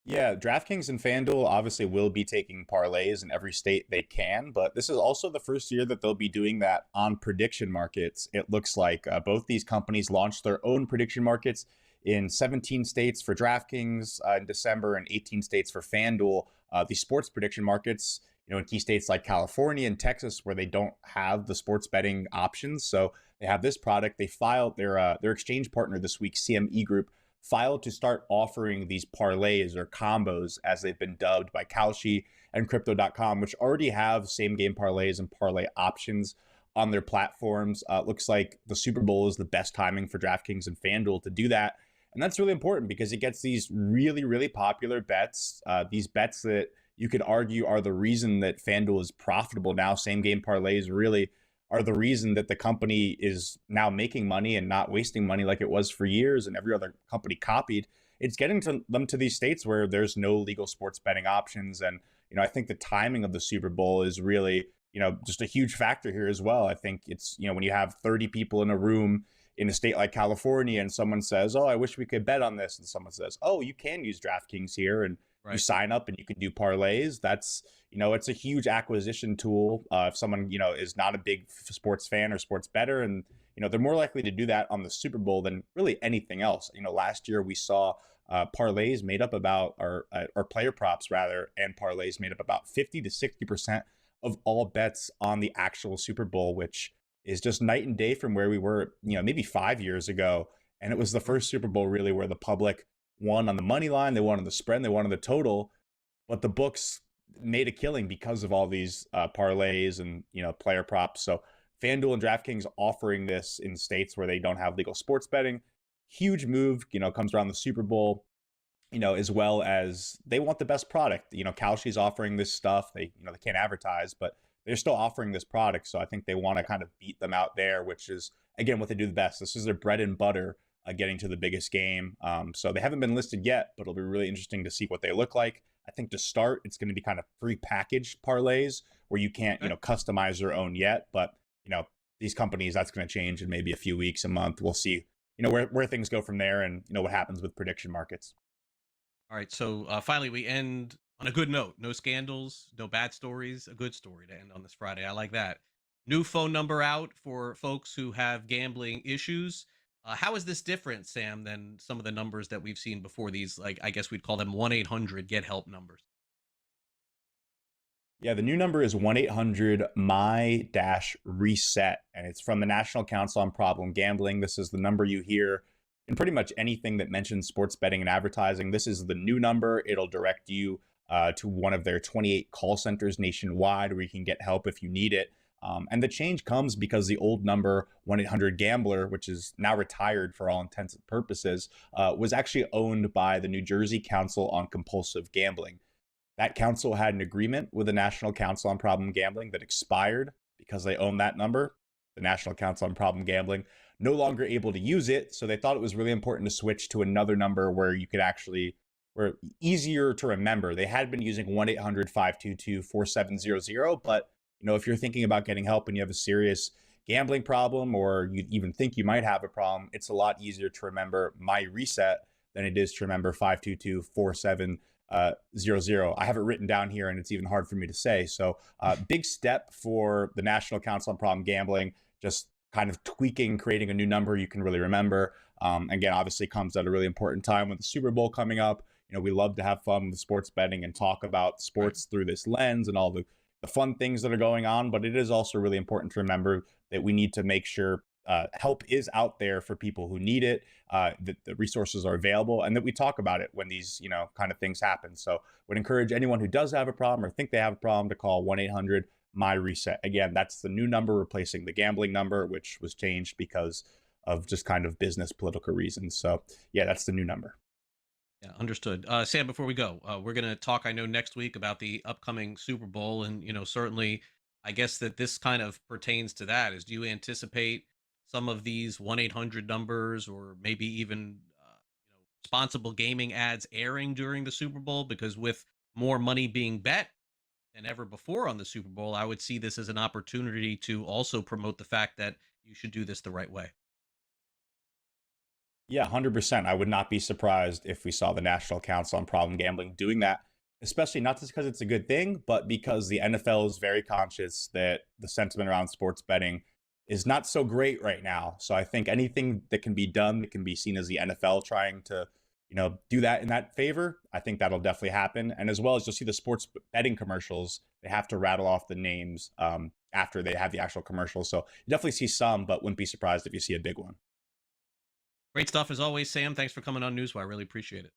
Yeah, DraftKings and FanDuel obviously will be taking parlays in every state they can, but this is also the first year that they'll be doing that on prediction markets. It looks like both these companies launched their own prediction markets in 17 states for DraftKings in December and 18 states for FanDuel. The sports prediction markets, in key states like California and Texas, where they don't have the sports betting options. So they have this product. They filed their exchange partner this week, CME Group, filed to start offering these parlays or combos, as they've been dubbed by Kalshi and Crypto.com, which already have same game parlays and parlay options on their platforms. Looks like the Super Bowl is the best timing for DraftKings and FanDuel to do that. And that's really important because it gets these really, really popular bets, these bets that you could argue are the reason that FanDuel is profitable now. Same game parlays really are the reason that the company is now making money and not wasting money like it was for years and every other company copied. It's getting them to these states where there's no legal sports betting options. And, I think the timing of the Super Bowl is really, just a huge factor here as well. I think it's, when you have 30 people in a room in a state like California and someone says, oh, I wish we could bet on this. And someone says, oh, you can use DraftKings here. And you sign up and you can do parlays. That's, it's a huge acquisition tool. If someone, is not a big sports fan or sports bettor, and, they're more likely to do that on the Super Bowl than really anything else. Last year we saw parlays made up about, or player props rather, and parlays made up about 50 to 60% of all bets on the actual Super Bowl, which is just night and day from where we were, maybe 5 years ago. And it was the first Super Bowl really where the public won on the money line, they won on the spread, they won on the total, but the books made a killing because of all these parlays and player props. So FanDuel and DraftKings offering this in states where they don't have legal sports betting, huge move. Comes around the Super Bowl, as well as they want the best product. Kalshi's offering this stuff. They can't advertise, but they're still offering this product. So I think they want to kind of beat them out there, which is again what they do the best. This is their bread and butter. Getting to the biggest game. So they haven't been listed yet, but it'll be really interesting to see what they look like. I think to start, it's going to be kind of pre-packaged parlays where you can't, customize your own yet. But, these companies, that's going to change in maybe a few weeks, a month. We'll see, where things go from there and, what happens with prediction markets. All right. So finally, we end on a good note. No scandals, no bad stories, a good story to end on this Friday. I like that. New phone number out for folks who have gambling issues. How is this different, Sam, than some of the numbers that we've seen before? These, like, I guess we'd call them 1-800 get help numbers. Yeah, the new number is 1-800-MY-RESET, and it's from the National Council on Problem Gambling. This is the number you hear in pretty much anything that mentions sports betting and advertising. This is the new number. It'll direct you to one of their 28 call centers nationwide where you can get help if you need it. And the change comes because the old number 1-800-GAMBLER, which is now retired for all intents and purposes, was actually owned by the New Jersey Council on Compulsive Gambling. That council had an agreement with the National Council on Problem Gambling that expired because they own that number. The National Council on Problem Gambling no longer able to use it, so they thought it was really important to switch to another number where you could actually, were easier to remember. They had been using 1-800-522-4700, but if you're thinking about getting help and you have a serious gambling problem, or you even think you might have a problem, it's a lot easier to remember My Reset than it is to remember 522-4700. I have it written down here and it's even hard for me to say. So big step for the National Council on Problem Gambling, just kind of tweaking, creating a new number you can really remember. Again, obviously comes at a really important time with the Super Bowl coming up. We love to have fun with sports betting and talk about sports through this lens and all the fun things that are going on, but it is also really important to remember that we need to make sure help is out there for people who need it, that the resources are available, and that we talk about it when these, kind of things happen. So would encourage anyone who does have a problem or think they have a problem to call 1-800-MY-RESET. Again, that's the new number replacing the gambling number, which was changed because of just kind of business political reasons. So yeah, that's the new number. Yeah, understood. Sam, before we go, we're going to talk, I know, next week about the upcoming Super Bowl. And, certainly, I guess that this kind of pertains to that. Is do you anticipate some of these 1-800 numbers or maybe even, responsible gaming ads airing during the Super Bowl? Because with more money being bet than ever before on the Super Bowl, I would see this as an opportunity to also promote the fact that you should do this the right way. Yeah, 100%. I would not be surprised if we saw the National Council on Problem Gambling doing that, especially not just because it's a good thing, but because the NFL is very conscious that the sentiment around sports betting is not so great right now. So I think anything that can be done that can be seen as the NFL trying to, do that in that favor, I think that'll definitely happen. And as well as you'll see the sports betting commercials, they have to rattle off the names after they have the actual commercials. So you definitely see some, but wouldn't be surprised if you see a big one. Great stuff as always, Sam. Thanks for coming on NewsWire. Really appreciate it.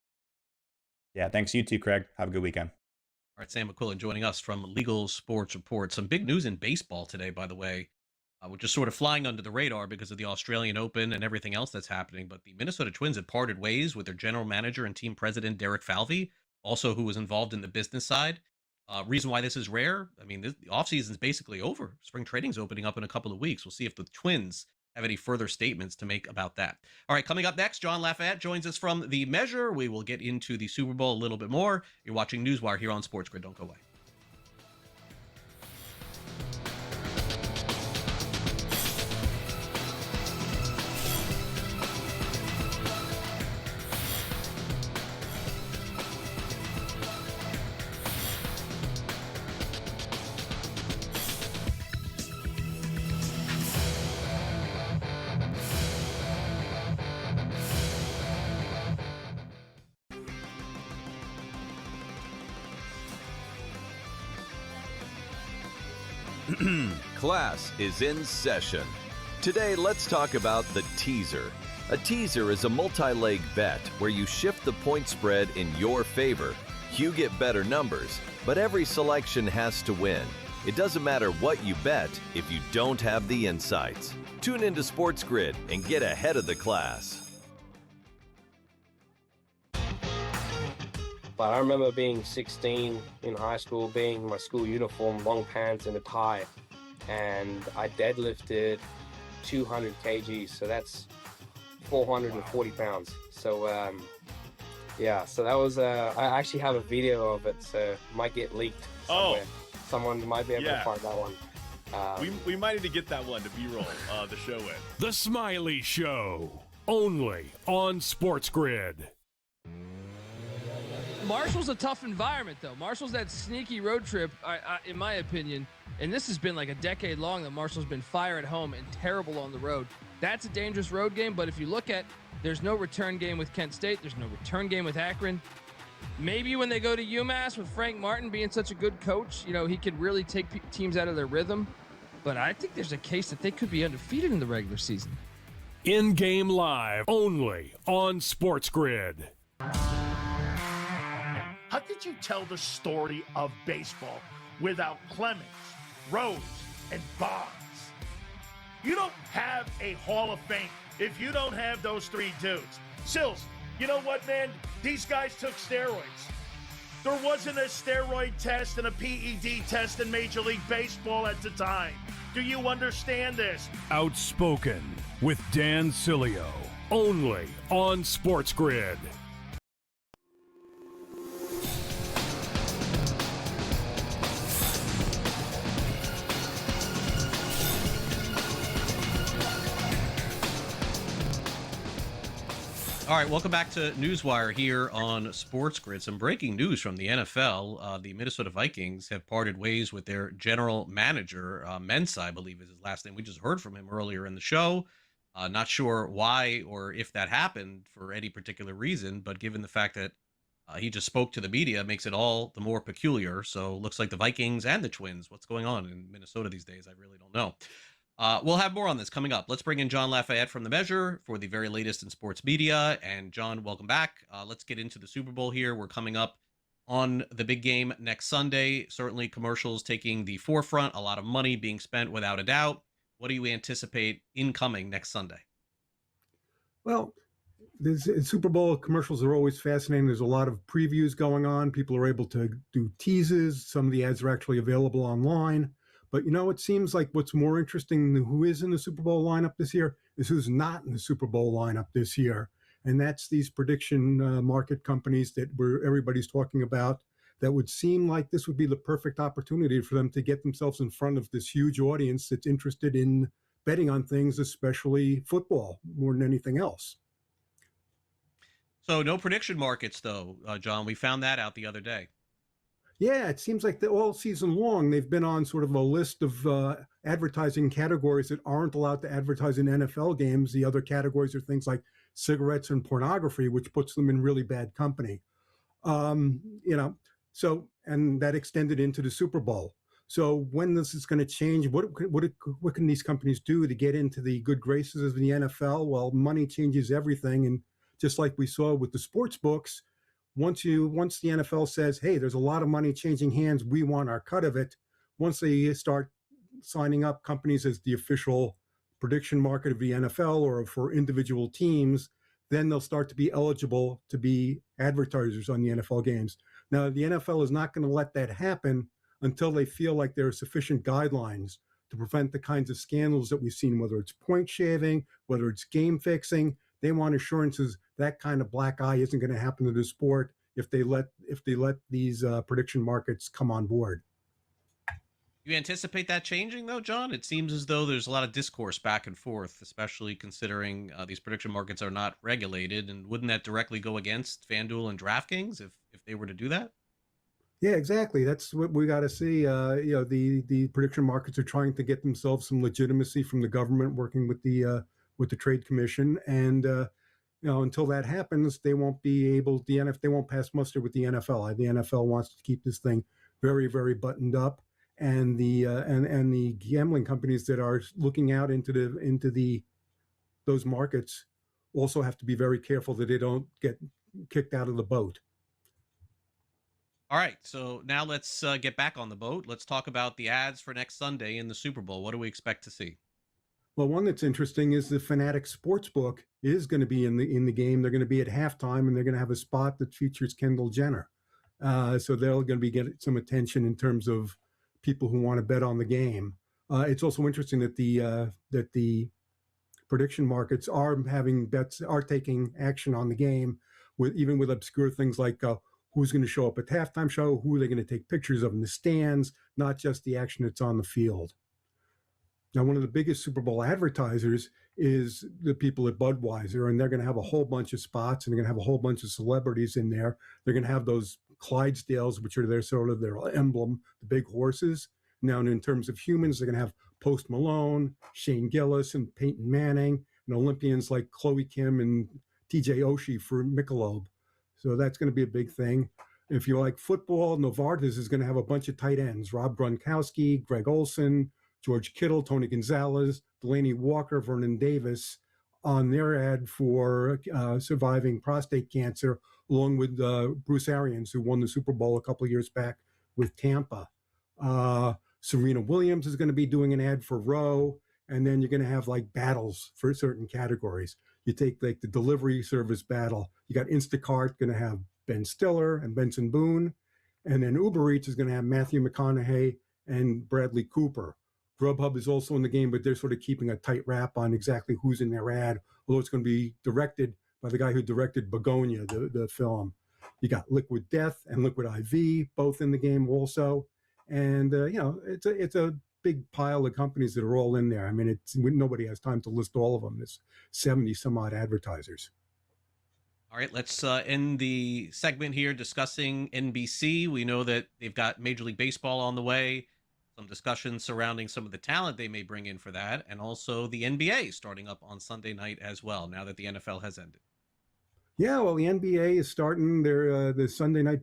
Yeah, thanks you too, Craig. Have a good weekend. All right, Sam McQuillan joining us from Legal Sports Report. Some big news in baseball today, by the way. We're just sort of flying under the radar because of the Australian Open and everything else that's happening. But the Minnesota Twins have parted ways with their general manager and team president, Derek Falvey, also who was involved in the business side. Reason why this is rare, I mean, the offseason is basically over. Spring training's opening up in a couple of weeks. We'll see if the Twins have any further statements to make about that. All right, coming up next, John Lafayette joins us from The Measure. We will get into the Super Bowl a little bit more. You're watching NewsWire here on SportsGrid. Don't go away. Class is in session. Today, let's talk about the teaser. A teaser is a multi-leg bet where you shift the point spread in your favor. You get better numbers, but every selection has to win. It doesn't matter what you bet if you don't have the insights. Tune into SportsGrid and get ahead of the class. But I remember being 16 in high school, being in my school uniform, long pants and a tie, and I deadlifted 200 kgs, so that's 440 pounds. So yeah, so that was I actually have a video of it, so it might get leaked somewhere. Someone might be able to find that one. We might need to get that one to B-roll the show in. The Smiley Show, only on SportsGrid. Marshall's a tough environment, though. Marshall's that sneaky road trip, in my opinion, and this has been like a decade long that Marshall's been fire at home and terrible on the road. That's a dangerous road game, but if you look at, there's no return game with Kent State. There's no return game with Akron. Maybe when they go to UMass with Frank Martin being such a good coach, he could really take teams out of their rhythm. But I think there's a case that they could be undefeated in the regular season. In-game live, only on SportsGrid. How could you tell the story of baseball without Clemens, Rose, and Bonds? You don't have a Hall of Fame if you don't have those three dudes. Sills, you know what, man? These guys took steroids. There wasn't a steroid test and a PED test in Major League Baseball at the time. Do you understand this? Outspoken with Dan Cilio, only on SportsGrid. All right, welcome back to NewsWire here on SportsGrid. Some breaking news from the NFL. The Minnesota Vikings have parted ways with their general manager, Mensah, I believe is his last name. We just heard from him earlier in the show. Not sure why or if that happened for any particular reason, but given the fact that he just spoke to the media, makes it all the more peculiar. So looks like the Vikings and the Twins. What's going on in Minnesota these days? I really don't know. We'll have more on this coming up. Let's bring in John Lafayette from The Measure for the very latest in sports media. And John, welcome back. Let's get into the Super Bowl here. We're coming up on the big game next Sunday. Certainly commercials taking the forefront, a lot of money being spent without a doubt. What do you anticipate incoming next Sunday? Well, Super Bowl commercials are always fascinating. There's a lot of previews going on. People are able to do teases. Some of the ads are actually available online. But, it seems like what's more interesting than who is in the Super Bowl lineup this year is who's not in the Super Bowl lineup this year. And that's these prediction market companies that everybody's talking about, that would seem like this would be the perfect opportunity for them to get themselves in front of this huge audience that's interested in betting on things, especially football, more than anything else. So no prediction markets, though, John. We found that out the other day. Yeah, it seems like all season long they've been on sort of a list of advertising categories that aren't allowed to advertise in NFL games. The other categories are things like cigarettes and pornography, which puts them in really bad company. So, and that extended into the Super Bowl. So when this is going to change, what can these companies do to get into the good graces of the NFL? Well, money changes everything, and just like we saw with the sports books, once the NFL says, hey, there's a lot of money changing hands, we want our cut of it, once they start signing up companies as the official prediction market of the NFL or for individual teams, then they'll start to be eligible to be advertisers on the NFL games. Now, the NFL is not going to let that happen until they feel like there are sufficient guidelines to prevent the kinds of scandals that we've seen, whether it's point shaving, whether it's game fixing. They want assurances that kind of black eye isn't going to happen to the sport if they let these prediction markets come on board. You anticipate that changing, though, John? It seems as though there's a lot of discourse back and forth, especially considering these prediction markets are not regulated. And wouldn't that directly go against FanDuel and DraftKings if they were to do that? Yeah, exactly. That's what we got to see. The prediction markets are trying to get themselves some legitimacy from the government, working with the Trade Commission, and until that happens, they won't be able. They won't pass muster with the NFL. The NFL wants to keep this thing very, very buttoned up, and the gambling companies that are looking out into those markets also have to be very careful that they don't get kicked out of the boat. All right, so now let's get back on the boat. Let's talk about the ads for next Sunday in the Super Bowl. What do we expect to see? Well, one that's interesting is the Fanatics Sportsbook is going to be in the game. They're going to be at halftime, and they're going to have a spot that features Kendall Jenner. So they're going to be getting some attention in terms of people who want to bet on the game. It's also interesting that the prediction markets are taking action on the game, even with obscure things like who's going to show up at the halftime show, who are they going to take pictures of in the stands, not just the action that's on the field. Now, one of the biggest Super Bowl advertisers is the people at Budweiser, and they're going to have a whole bunch of spots, and they're going to have a whole bunch of celebrities in there. They're going to have those Clydesdales, which are their emblem, the big horses. Now, in terms of humans, they're going to have Post Malone, Shane Gillis, and Peyton Manning, and Olympians like Chloe Kim and TJ Oshie for Michelob. So that's going to be a big thing. If you like football, Novartis is going to have a bunch of tight ends: Rob Gronkowski, Greg Olson, George Kittle, Tony Gonzalez, Delaney Walker, Vernon Davis on their ad for surviving prostate cancer, along with Bruce Arians, who won the Super Bowl a couple of years back with Tampa. Serena Williams is going to be doing an ad for Roe, and then you're going to have like battles for certain categories. You take like the delivery service battle. You got Instacart going to have Ben Stiller and Benson Boone, and then Uber Eats is going to have Matthew McConaughey and Bradley Cooper. Grubhub is also in the game, but they're sort of keeping a tight wrap on exactly who's in their ad, although it's going to be directed by the guy who directed Begonia, the film. You got Liquid Death and Liquid IV, both in the game also. And, it's a big pile of companies that are all in there. I mean, nobody has time to list all of them. There's 70 some odd advertisers. All right, let's end the segment here discussing NBC. We know that they've got Major League Baseball on the way, some discussion surrounding some of the talent they may bring in for that, and also the NBA starting up on Sunday night as well, now that the NFL has ended. Yeah, well, the NBA is starting the Sunday night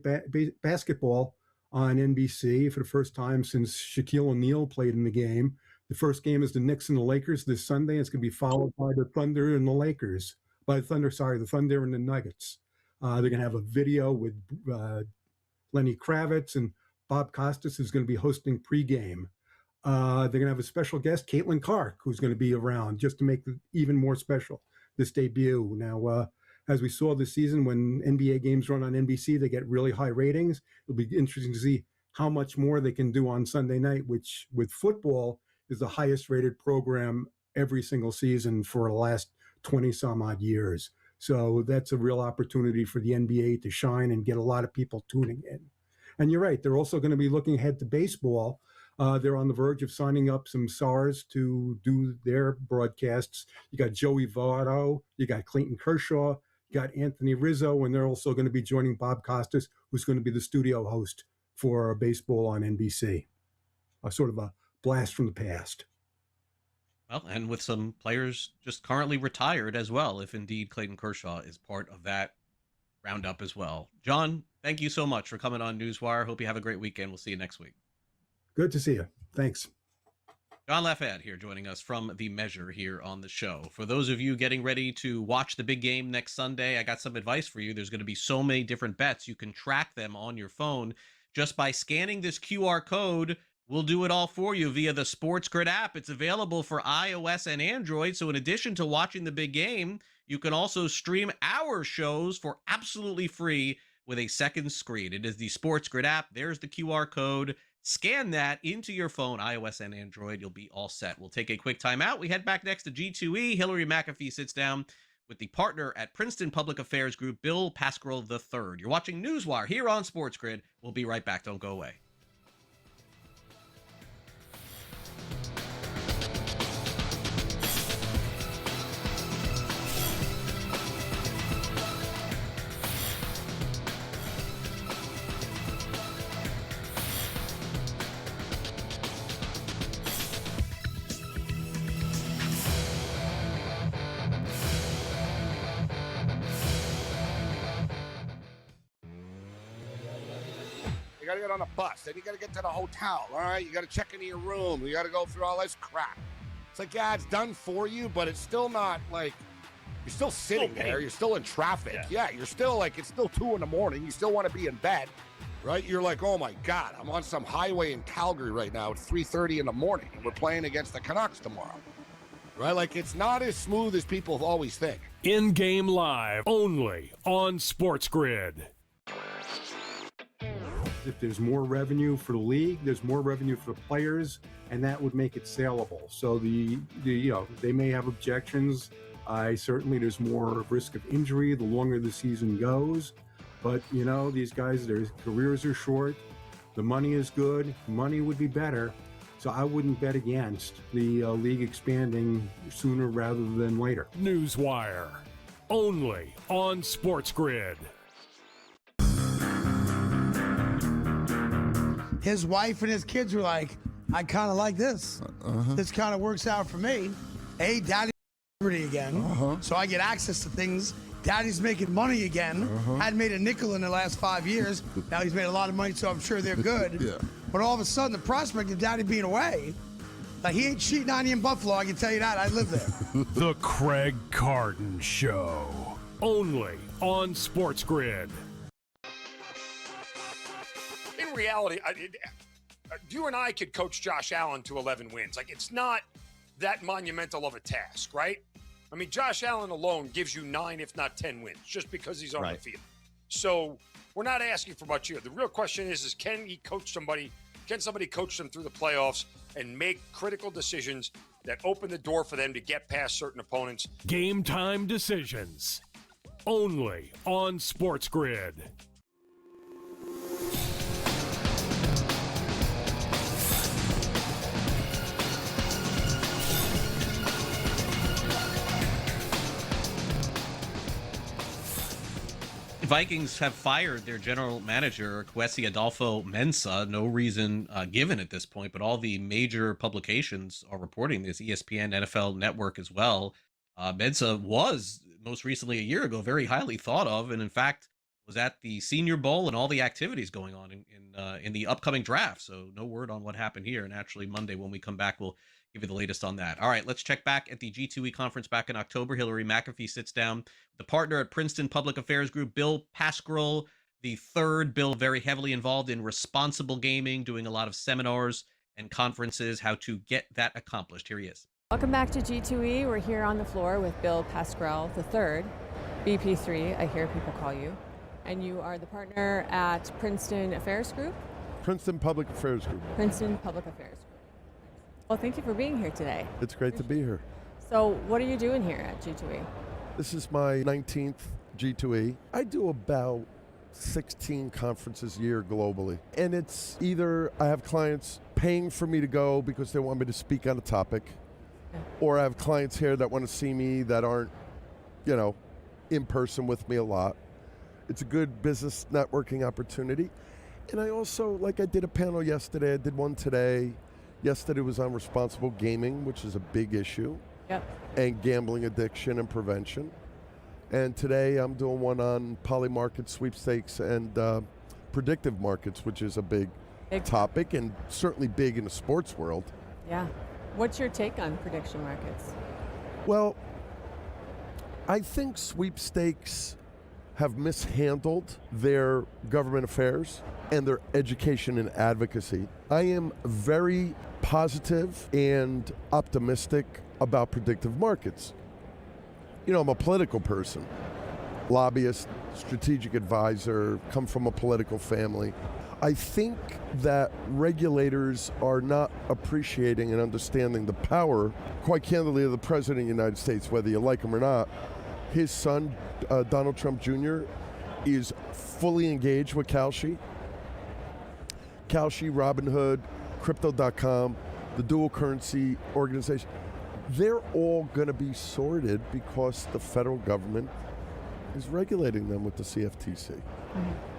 basketball on NBC for the first time since Shaquille O'Neal played in the game. The first game is the Knicks and the Lakers this Sunday. It's going to be followed by the Thunder and the Lakers. The Thunder and the Nuggets. They're going to have a video with Lenny Kravitz, and Bob Costas is going to be hosting pregame. They're going to have a special guest, Caitlin Clark, who's going to be around just to make it even more special, this debut. Now, as we saw this season when NBA games run on NBC, they get really high ratings. It'll be interesting to see how much more they can do on Sunday night, which with football is the highest rated program every single season for the last 20 some odd years. So that's a real opportunity for the NBA to shine and get a lot of people tuning in. And you're right, they're also going to be looking ahead to baseball. They're on the verge of signing up some stars to do their broadcasts. You got Joey Votto, you got Clayton Kershaw, you got Anthony Rizzo, and they're also going to be joining Bob Costas, who's going to be the studio host for baseball on NBC. Sort of a blast from the past. Well, and with some players just currently retired as well, if indeed Clayton Kershaw is part of that roundup as well. John, thank you so much for coming on Newswire. Hope you have a great weekend. We'll see you next week. Good to see you. Thanks. John Lafayette here joining us from The Measure here on the show. For those of you getting ready to watch the big game next Sunday, I got some advice for you. There's going to be so many different bets. You can track them on your phone just by scanning this QR code. We'll do it all for you via the SportsGrid app. It's available for iOS and Android. So in addition to watching the big game, you can also stream our shows for absolutely free with a second screen. It is the SportsGrid app. There's the QR code. Scan that into your phone, iOS and Android. You'll be all set. We'll take a quick time out. We head back next to G2E. Hillary McAfee sits down with the partner at Princeton Public Affairs Group, Bill Pascrell III. You're watching Newswire here on SportsGrid. We'll be right back. Don't go away. You got to get on a bus. Then you got to get to the hotel, all right? You got to check into your room. You got to go through all this crap. It's like, yeah, it's done for you, but it's still not like you're still sitting there. You're still in traffic. Yeah, you're still like, it's still 2 a.m. You still want to be in bed, right? You're like, oh my God, I'm on some highway in Calgary right now. It's 3:30 in the morning, and we're playing against the Canucks tomorrow, right? Like, it's not as smooth as people always think. In-game live, only on SportsGrid. If there's more revenue for the league, there's more revenue for the players, and that would make it saleable. So they may have objections. There's more risk of injury the longer the season goes. But these guys, their careers are short. The money is good. Money would be better. So I wouldn't bet against the league expanding sooner rather than later. Newswire, only on SportsGrid. His wife and his kids were like, I kind of like this. This kind of works out for me. Hey, Daddy's liberty again, so I get access to things. Daddy's making money again. Hadn't made a nickel in the last 5 years. Now he's made a lot of money, so I'm sure they're good. Yeah. But all of a sudden, the prospect of Daddy being away, like he ain't cheating on you in Buffalo, I can tell you that. I live there. The Craig Carton Show, only on SportsGrid. In reality, you and I could coach Josh Allen to 11 wins. Like, it's not that monumental of a task, right? I mean, Josh Allen alone gives you 9, if not 10 wins, just because he's on the field. So we're not asking for much here. The real question is can he coach somebody? Can somebody coach them through the playoffs and make critical decisions that open the door for them to get past certain opponents? Game time decisions, only on SportsGrid. Vikings have fired their general manager, Kwesi Adolfo-Mensah. No reason given at this point, but all the major publications are reporting this, ESPN, NFL Network as well. Mensah was, most recently a year ago, very highly thought of, and in fact was at the Senior Bowl and all the activities going on in the upcoming draft. So no word on what happened here. And actually Monday when we come back, we'll give you the latest on that. All right, let's check back at the G2E conference back in October. Hillary McAfee sits down with the partner at Princeton Public Affairs Group, Bill Pascrell III. Bill, very heavily involved in responsible gaming, doing a lot of seminars and conferences, how to get that accomplished. Here he is. Welcome back to G2E. We're here on the floor with Bill Pascrell III. BP3, I hear people call you. And you are the partner at Princeton Affairs Group? Princeton Public Affairs Group. Princeton Public Affairs Group. Well, thank you for being here today. It's great to be here. So what are you doing here at G2E? This is my 19th G2E. I do about 16 conferences a year globally. And it's either I have clients paying for me to go because they want me to speak on a topic, or I have clients here that want to see me that aren't, in person with me a lot. It's a good business networking opportunity. And I also, I did a panel yesterday, I did one today. Yesterday was on responsible gaming, which is a big issue. Yep. And gambling addiction and prevention. And today I'm doing one on poly-market sweepstakes and predictive markets, which is a big topic and certainly big in the sports world. Yeah. What's your take on prediction markets? Well, I think sweepstakes have mishandled their government affairs and their education and advocacy. I am very positive and optimistic about predictive markets. I'm a political person, lobbyist, strategic advisor, come from a political family. I think that regulators are not appreciating and understanding the power, quite candidly, of the President of the United States, whether you like him or not. His son, Donald Trump Jr., is fully engaged with Kalshi. Kalshi, Robinhood, Crypto.com, the dual currency organization. They're all going to be sorted because the federal government is regulating them with the CFTC.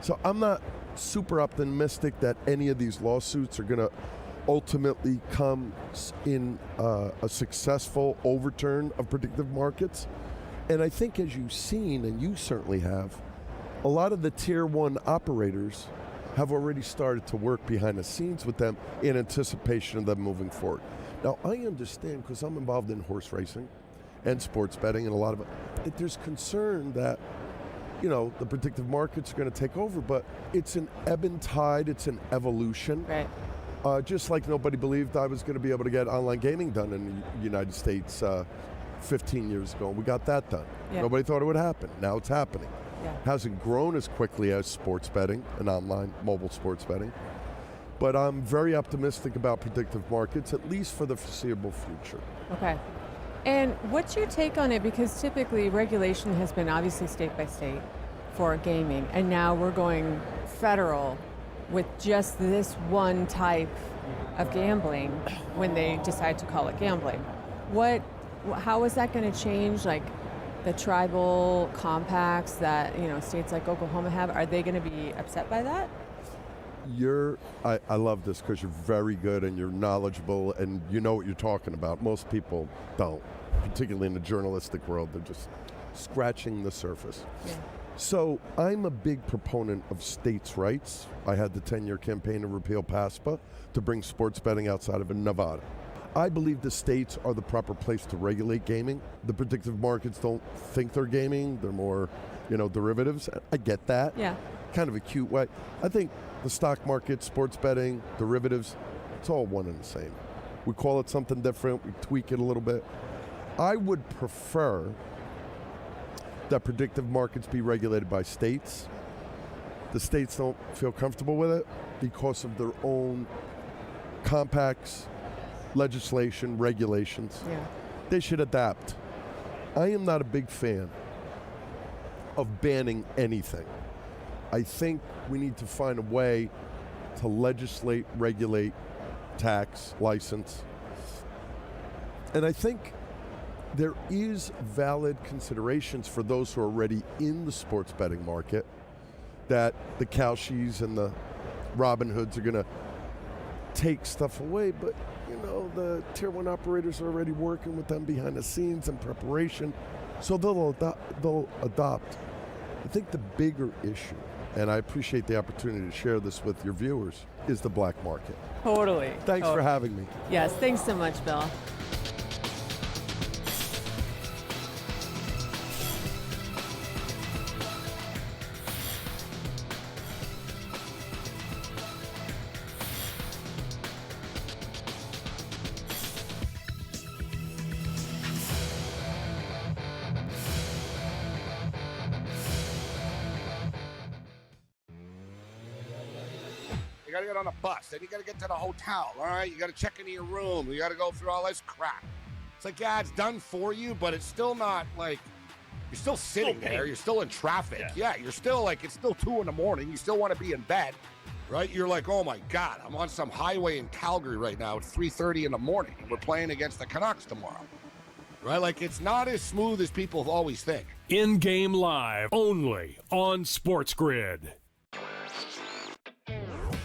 So I'm not super optimistic that any of these lawsuits are going to ultimately come in a successful overturn of predictive markets. And I think, as you've seen, and you certainly have, a lot of the tier one operators have already started to work behind the scenes with them in anticipation of them moving forward. Now, I understand, because I'm involved in horse racing and sports betting and a lot of it, that there's concern that, the predictive markets are going to take over, but it's an ebb and tide, it's an evolution. Right. Just like nobody believed I was going to be able to get online gaming done in the United States 15 years ago. We got that done. Yeah. Nobody thought it would happen. Now it's happening. Yeah. Hasn't grown as quickly as sports betting and online mobile sports betting. But I'm very optimistic about predictive markets, at least for the foreseeable future. Okay. And what's your take on it? Because typically regulation has been obviously state by state for gaming, and now we're going federal with just this one type of gambling when they decide to call it gambling. How is that going to change, the tribal compacts that states like Oklahoma have? Are they going to be upset by that? I love this because you're very good and you're knowledgeable and you know what you're talking about. Most people don't, particularly in the journalistic world. They're just scratching the surface. Yeah. So I'm a big proponent of states' rights. I had the 10-year campaign to repeal PASPA to bring sports betting outside of Nevada. I believe the states are the proper place to regulate gaming. The predictive markets don't think they're gaming. They're more, derivatives. I get that. Yeah. Kind of a cute way. I think the stock market, sports betting, derivatives, it's all one and the same. We call it something different. We tweak it a little bit. I would prefer that predictive markets be regulated by states. The states don't feel comfortable with it because of their own compacts, legislation, regulations. Yeah. They should adapt. I am not a big fan of banning anything. I think we need to find a way to legislate, regulate, tax, license. And I think there is valid considerations for those who are already in the sports betting market, that the Kalshis and the Robinhoods are going to take stuff away, but the tier one operators are already working with them behind the scenes in preparation, so they'll adopt. I think the bigger issue, and I appreciate the opportunity to share this with your viewers, is the black market. Totally. Thanks for having me. Yes, thanks so much, Bill. You got to get on a bus. Then you got to get to the hotel. All right, you got to check into your room. You got to go through all this crap. It's like, yeah, it's done for you, but it's still not like you're still sitting there. You're still in traffic. Yeah, you're still like it's still 2 a.m. You still want to be in bed, right? You're like, oh my God, I'm on some highway in Calgary right now. It's 3:30 in the morning. We're playing against the Canucks tomorrow. Right? Like, it's not as smooth as people always think. In-game live, only on SportsGrid.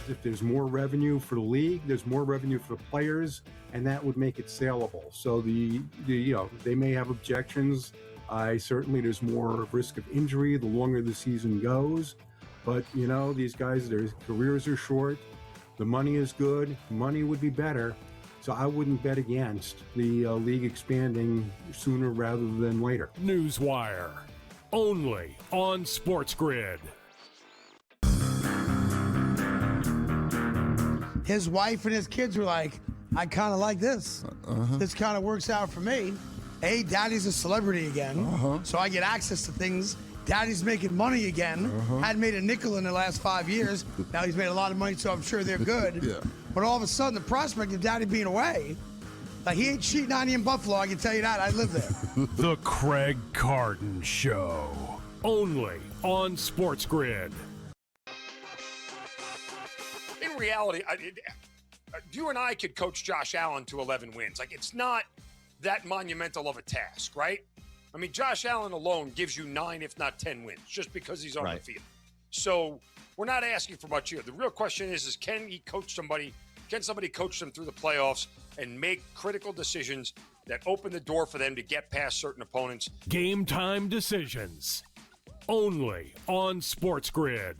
If there's more revenue for the league, there's more revenue for the players, and that would make it saleable. So they may have objections. There's more risk of injury the longer the season goes. But, these guys, their careers are short. The money is good. Money would be better. So I wouldn't bet against the league expanding sooner rather than later. NewsWire, only on SportsGrid. His wife and his kids were like, I kind of like this. This kind of works out for me. Daddy's a celebrity again, so I get access to things. Daddy's making money again. Hadn't made a nickel in the last 5 years. Now he's made a lot of money, so I'm sure they're good. Yeah. But all of a sudden, the prospect of Daddy being away, like he ain't cheating on you in Buffalo, I can tell you that. I live there. The Craig Carton Show, only on SportsGrid. In reality, you and I could coach Josh Allen to 11 wins. Like, it's not that monumental of a task, right? I mean, Josh Allen alone gives you 9, if not 10 wins, just because he's on the field. So we're not asking for much here. The real question is can he coach somebody? Can somebody coach them through the playoffs and make critical decisions that open the door for them to get past certain opponents? Game time decisions, only on SportsGrid.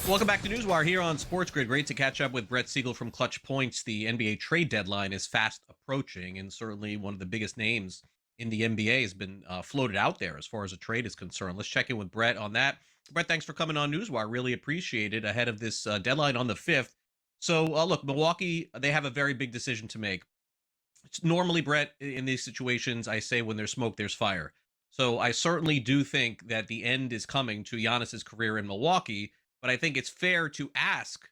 Welcome back to NewsWire here on SportsGrid. Great to catch up with Brett Siegel from Clutch Points. The NBA trade deadline is fast approaching, and certainly one of the biggest names in the NBA has been floated out there as far as a trade is concerned. Let's check in with Brett on that. Brett, thanks for coming on NewsWire. Really appreciate it ahead of this deadline on the 5th. So, look, Milwaukee, they have a very big decision to make. Normally, Brett, in these situations, I say when there's smoke, there's fire. So I certainly do think that the end is coming to Giannis's career in Milwaukee. But I think it's fair to ask,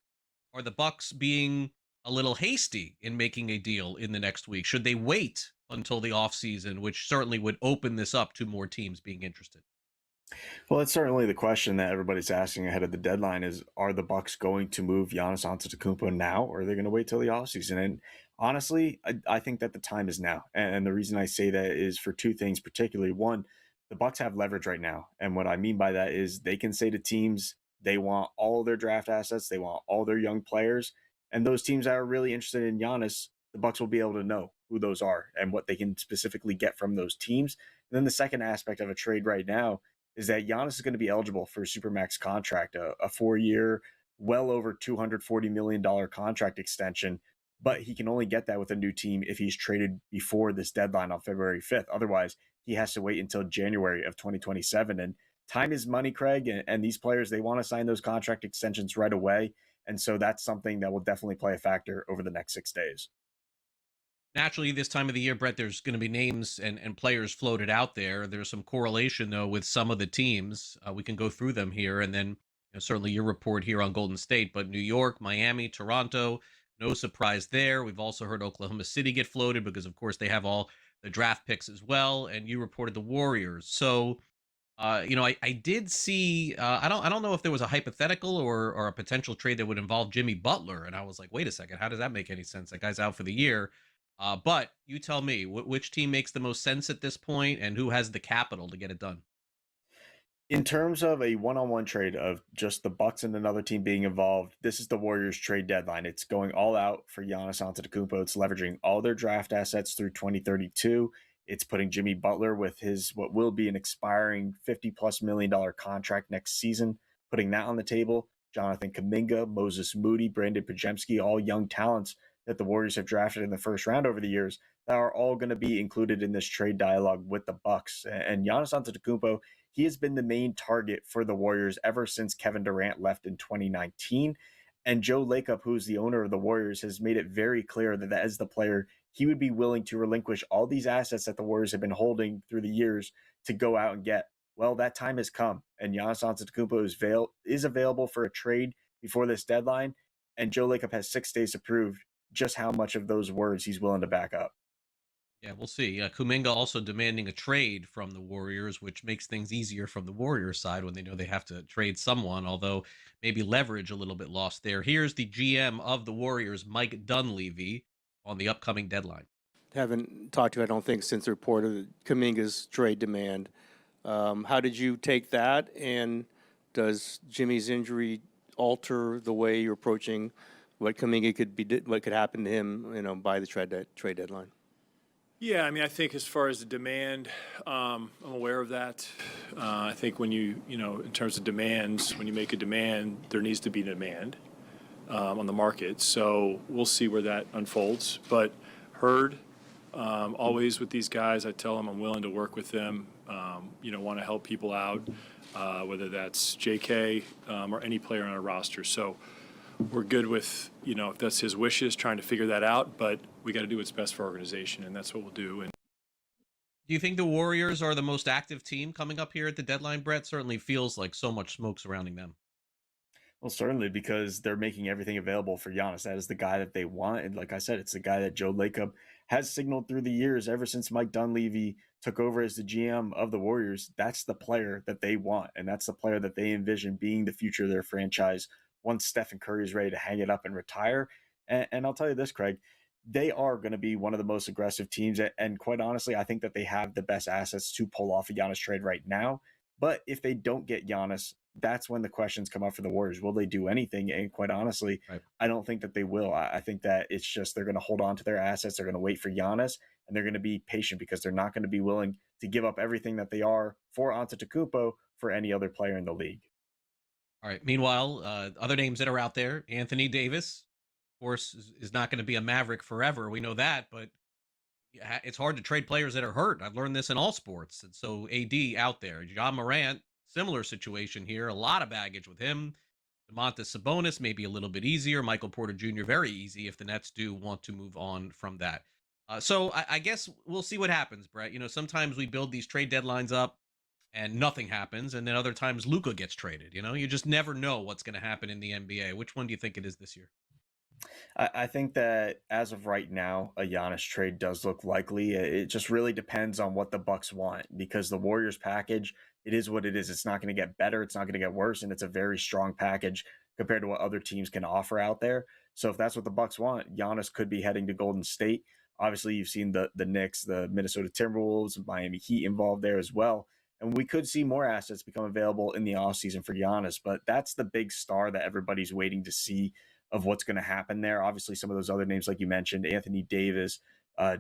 are the Bucks being a little hasty in making a deal in the next week? Should they wait until the offseason, which certainly would open this up to more teams being interested? Well, that's certainly the question that everybody's asking ahead of the deadline is, are the Bucks going to move Giannis Antetokounmpo now, or are they going to wait till the offseason? And honestly, I think that the time is now. And the reason I say that is for two things, particularly. One, the Bucks have leverage right now. And what I mean by that is they can say to teams, they want all their draft assets. They want all their young players. And those teams that are really interested in Giannis, the Bucks will be able to know who those are and what they can specifically get from those teams. And then the second aspect of a trade right now is that Giannis is going to be eligible for a Supermax contract, a 4-year, well over $240 million contract extension. But he can only get that with a new team if he's traded before this deadline on February 5th. Otherwise, he has to wait until January of 2027. And time is money, Craig, and these players, they want to sign those contract extensions right away. And so that's something that will definitely play a factor over the next 6 days. Naturally, this time of the year, Brett, there's going to be names and players floated out there. There's some correlation, though, with some of the teams. We can go through them here. And then certainly your report here on Golden State. But New York, Miami, Toronto, no surprise there. We've also heard Oklahoma City get floated because, of course, they have all the draft picks as well. And you reported the Warriors. So I did see, I don't know if there was a hypothetical or a potential trade that would involve Jimmy Butler. And I was like, wait a second, how does that make any sense? That guy's out for the year. But you tell me, which team makes the most sense at this point and who has the capital to get it done? In terms of a one-on-one trade of just the Bucks and another team being involved, this is the Warriors trade deadline. It's going all out for Giannis Antetokounmpo. It's leveraging all their draft assets through 2032. It's putting Jimmy Butler with his what will be an expiring $50+ million contract next season, putting that on the table. Jonathan Kuminga, Moses Moody, Brandon Podziemski, all young talents that the Warriors have drafted in the first round over the years that are all going to be included in this trade dialogue with the Bucks. And Giannis Antetokounmpo, he has been the main target for the Warriors ever since Kevin Durant left in 2019. And Joe Lacob, who's the owner of the Warriors, has made it very clear that as the player, he would be willing to relinquish all these assets that the Warriors have been holding through the years to go out and get. Well, that time has come, and Giannis Antetokounmpo is available for a trade before this deadline, and Joe Lacob has 6 days to prove just how much of those words he's willing to back up. Yeah, we'll see. Kuminga also demanding a trade from the Warriors, which makes things easier from the Warriors side when they know they have to trade someone, although maybe leverage a little bit lost there. Here's the GM of the Warriors, Mike Dunleavy, on the upcoming deadline. Haven't talked to you, I don't think, since the report of Kuminga's trade demand. How did you take that, and does Jimmy's injury alter the way you're approaching what Kuminga what could happen to him, by the trade deadline? Yeah, I mean, I think as far as the demand, I'm aware of that. I think when in terms of demands, when you make a demand, there needs to be demand on the market. So we'll see where that unfolds. But heard, always with these guys, I tell them I'm willing to work with them, want to help people out, whether that's JK or any player on our roster. So we're good with, if that's his wishes, trying to figure that out, but we got to do what's best for our organization, and that's what we'll do. And do you think the Warriors are the most active team coming up here at the deadline, Brett? Certainly feels like so much smoke surrounding them. Well, certainly, because they're making everything available for Giannis. That is the guy that they want. And like I said, it's the guy that Joe Lacob has signaled through the years, ever since Mike Dunleavy took over as the GM of the Warriors. That's the player that they want. And that's the player that they envision being the future of their franchise once Stephen Curry is ready to hang it up and retire. And I'll tell you this, Craig, they are going to be one of the most aggressive teams. And quite honestly, I think that they have the best assets to pull off a Giannis trade right now. But if they don't get Giannis, that's when the questions come up for the Warriors. Will they do anything? And quite honestly, I don't think that they will. I think that it's just they're going to hold on to their assets. They're going to wait for Giannis, and they're going to be patient because they're not going to be willing to give up everything that they are for Antetokounmpo for any other player in the league. All right. Meanwhile, other names that are out there, Anthony Davis, of course, is not going to be a Maverick forever. We know that, but it's hard to trade players that are hurt. I've learned this in all sports. And so AD out there. John Morant, similar situation here. A lot of baggage with him. Domantas Sabonis, maybe a little bit easier. Michael Porter Jr., very easy if the Nets do want to move on from that. So I guess we'll see what happens, Brett. Sometimes we build these trade deadlines up and nothing happens, and then other times Luka gets traded. You just never know what's going to happen in the NBA. Which one do you think it is this year? I think that as of right now, a Giannis trade does look likely. It just really depends on what the Bucks want, because the Warriors package, it is what it is. It's not going to get better. It's not going to get worse. And it's a very strong package compared to what other teams can offer out there. So if that's what the Bucks want, Giannis could be heading to Golden State. Obviously, you've seen the Knicks, the Minnesota Timberwolves, Miami Heat involved there as well. And we could see more assets become available in the offseason for Giannis. But that's the big star that everybody's waiting to see of what's going to happen there. Obviously, some of those other names, like you mentioned, Anthony Davis,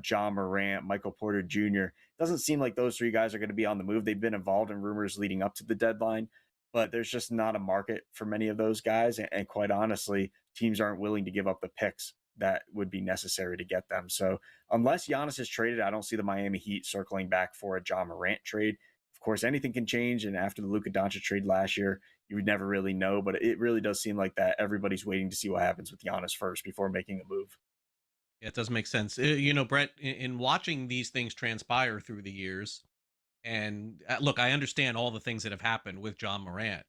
John Morant, Michael Porter Jr. Doesn't seem like those three guys are going to be on the move. They've been involved in rumors leading up to the deadline, but there's just not a market for many of those guys. And quite honestly, teams aren't willing to give up the picks that would be necessary to get them. So unless Giannis is traded, I don't see the Miami Heat circling back for a John Morant trade. Of course, anything can change. And after the Luka Doncic trade last year, you would never really know. But it really does seem like that everybody's waiting to see what happens with Giannis first before making a move. Yeah, it does make sense. Brett, in watching these things transpire through the years, and look, I understand all the things that have happened with John Morant,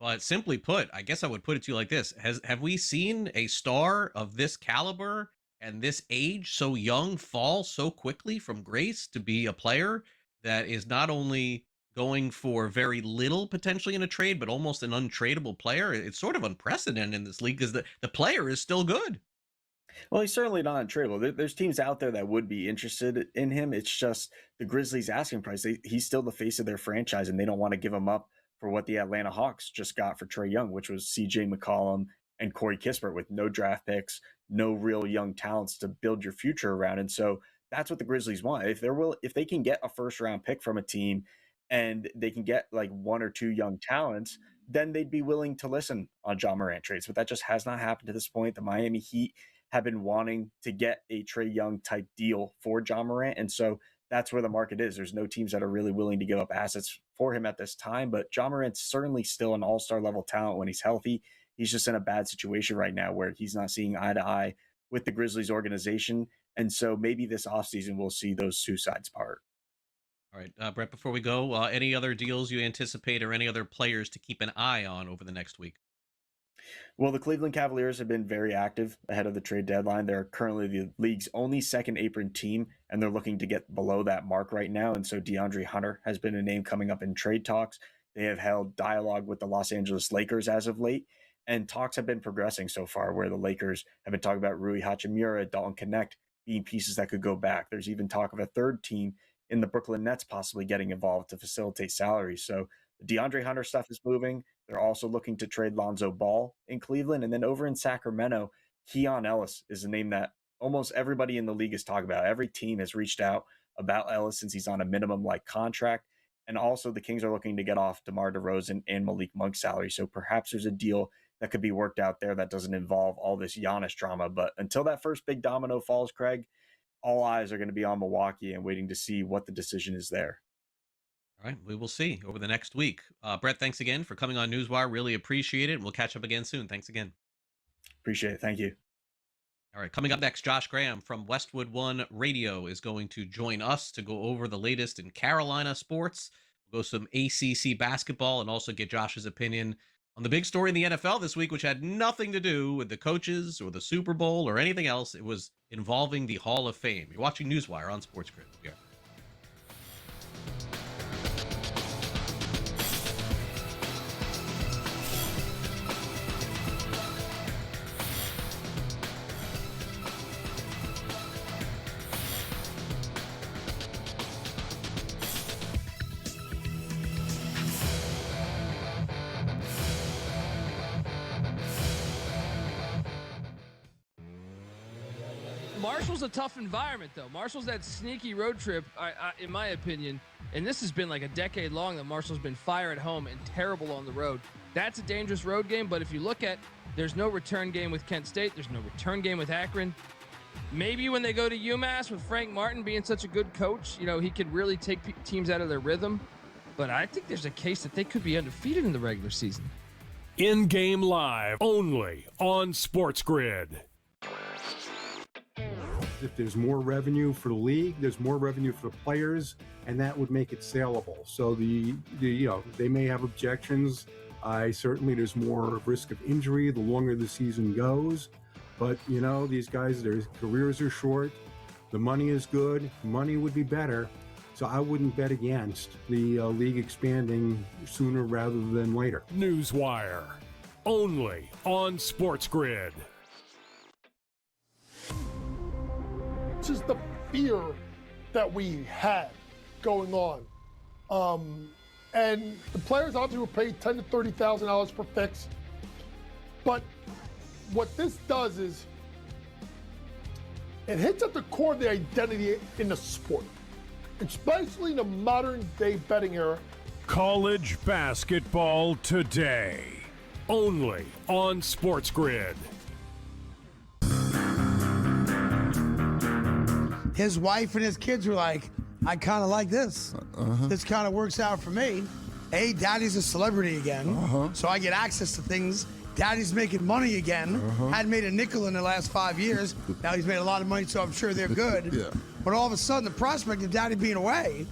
but simply put, I guess I would put it to you like this. Have we seen a star of this caliber and this age, so young, fall so quickly from grace to be a player that is not only going for very little potentially in a trade, but almost an untradeable player? It's sort of unprecedented in this league because the player is still good. Well, he's certainly not untradeable. There's teams out there that would be interested in him. It's just the Grizzlies' asking price. He's still the face of their franchise, and they don't want to give him up for what the Atlanta Hawks just got for Trae Young, which was CJ McCollum and Corey Kispert with no draft picks, no real young talents to build your future around. And so that's what the Grizzlies want. If they can get a first-round pick from a team and they can get like one or two young talents, then they'd be willing to listen on John Morant trades. But that just has not happened to this point. The Miami Heat have been wanting to get a Trae Young type deal for John Morant. And so that's where the market is. There's no teams that are really willing to give up assets for him at this time. But John Morant's certainly still an all-star level talent when he's healthy. He's just in a bad situation right now where he's not seeing eye to eye with the Grizzlies organization. And so maybe this offseason we'll see those two sides part. All right, Brett, before we go, any other deals you anticipate or any other players to keep an eye on over the next week? Well, the Cleveland Cavaliers have been very active ahead of the trade deadline. They're currently the league's only second apron team, and they're looking to get below that mark right now. And so DeAndre Hunter has been a name coming up in trade talks. They have held dialogue with the Los Angeles Lakers as of late, and talks have been progressing so far where the Lakers have been talking about Rui Hachimura, Dalton Connect being pieces that could go back. There's even talk of a third team in the Brooklyn Nets possibly getting involved to facilitate salaries. So the DeAndre Hunter stuff is moving. They're also looking to trade Lonzo Ball in Cleveland. And then over in Sacramento, Keon Ellis is a name that almost everybody in the league is talking about. Every team has reached out about Ellis since he's on a minimum-like contract. And also the Kings are looking to get off DeMar DeRozan and Malik Monk's salary. So perhaps there's a deal that could be worked out there that doesn't involve all this Giannis drama. But until that first big domino falls, Craig, all eyes are going to be on Milwaukee and waiting to see what the decision is there. All right, we will see over the next week. Brett, thanks again for coming on NewsWire. Really appreciate it. We'll catch up again soon. Thanks again. Appreciate it. Thank you. All right, coming up next, Josh Graham from Westwood One Radio is going to join us to go over the latest in Carolina sports. We'll go some ACC basketball and also get Josh's opinion on the big story in the NFL this week, which had nothing to do with the coaches or the Super Bowl or anything else. It was involving the Hall of Fame. You're watching NewsWire on SportsGrid. Yeah. Marshall's a tough environment, though. Marshall's that sneaky road trip, in my opinion, and this has been like a decade long that Marshall's been fire at home and terrible on the road. That's a dangerous road game, but if you look at, there's no return game with Kent State. There's no return game with Akron. Maybe when they go to UMass with Frank Martin being such a good coach, you know, he could really take teams out of their rhythm. But I think there's a case that they could be undefeated in the regular season. In-game live, only on SportsGrid. If there's more revenue for the league, there's more revenue for the players, and that would make it saleable. So they may have objections. There's more risk of injury the longer the season goes. But these guys, their careers are short. The money is good. Money would be better. So I wouldn't bet against the league expanding sooner rather than later. NewsWire, only on SportsGrid. Is the fear that we had going on. And the players obviously were paid $10,000 to $30,000 per fix. But what this does is it hits at the core of the identity in the sport, especially in the modern day betting era. College basketball today, only on SportsGrid. His wife and his kids were like, I kind of like this. This kind of works out for me. A, daddy's a celebrity again, so I get access to things. Daddy's making money again. Hadn't made a nickel in the last 5 years. Now he's made a lot of money, so I'm sure they're good. Yeah. But all of a sudden, the prospect of daddy being away,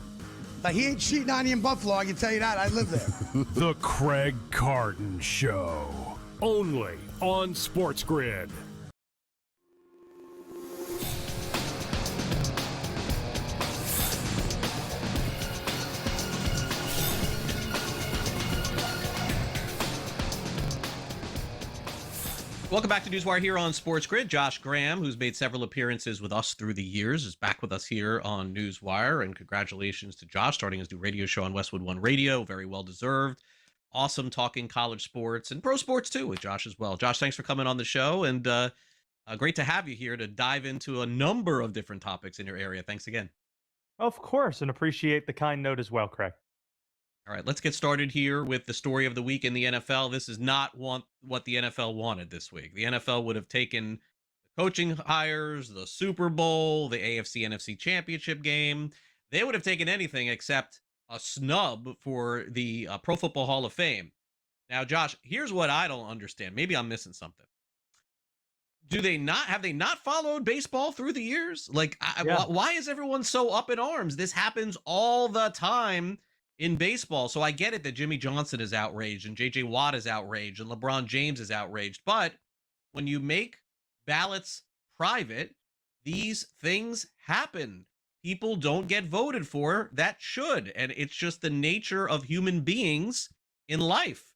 like he ain't cheating on you in Buffalo, I can tell you that. I live there. The Craig Carton Show, only on SportsGrid. Welcome back to NewsWire here on SportsGrid. Josh Graham, who's made several appearances with us through the years, is back with us here on NewsWire. And congratulations to Josh, starting his new radio show on Westwood One Radio. Very well deserved. Awesome talking college sports and pro sports too with Josh as well. Josh, thanks for coming on the show, and great to have you here to dive into a number of different topics in your area. Thanks again. Of course, and appreciate the kind note as well, Craig. All right, let's get started here with the story of the week in the NFL. This is not what the NFL wanted this week. The NFL would have taken the coaching hires, the Super Bowl, the AFC NFC Championship game. They would have taken anything except a snub for the Pro Football Hall of Fame. Now, Josh, here's what I don't understand. Maybe I'm missing something. Have they not followed baseball through the years? Like, why is everyone so up in arms? This happens all the time in baseball. So I get it that Jimmy Johnson is outraged and JJ Watt is outraged and LeBron James is outraged. But when you make ballots private, these things happen. People don't get voted for that should. And it's just the nature of human beings in life.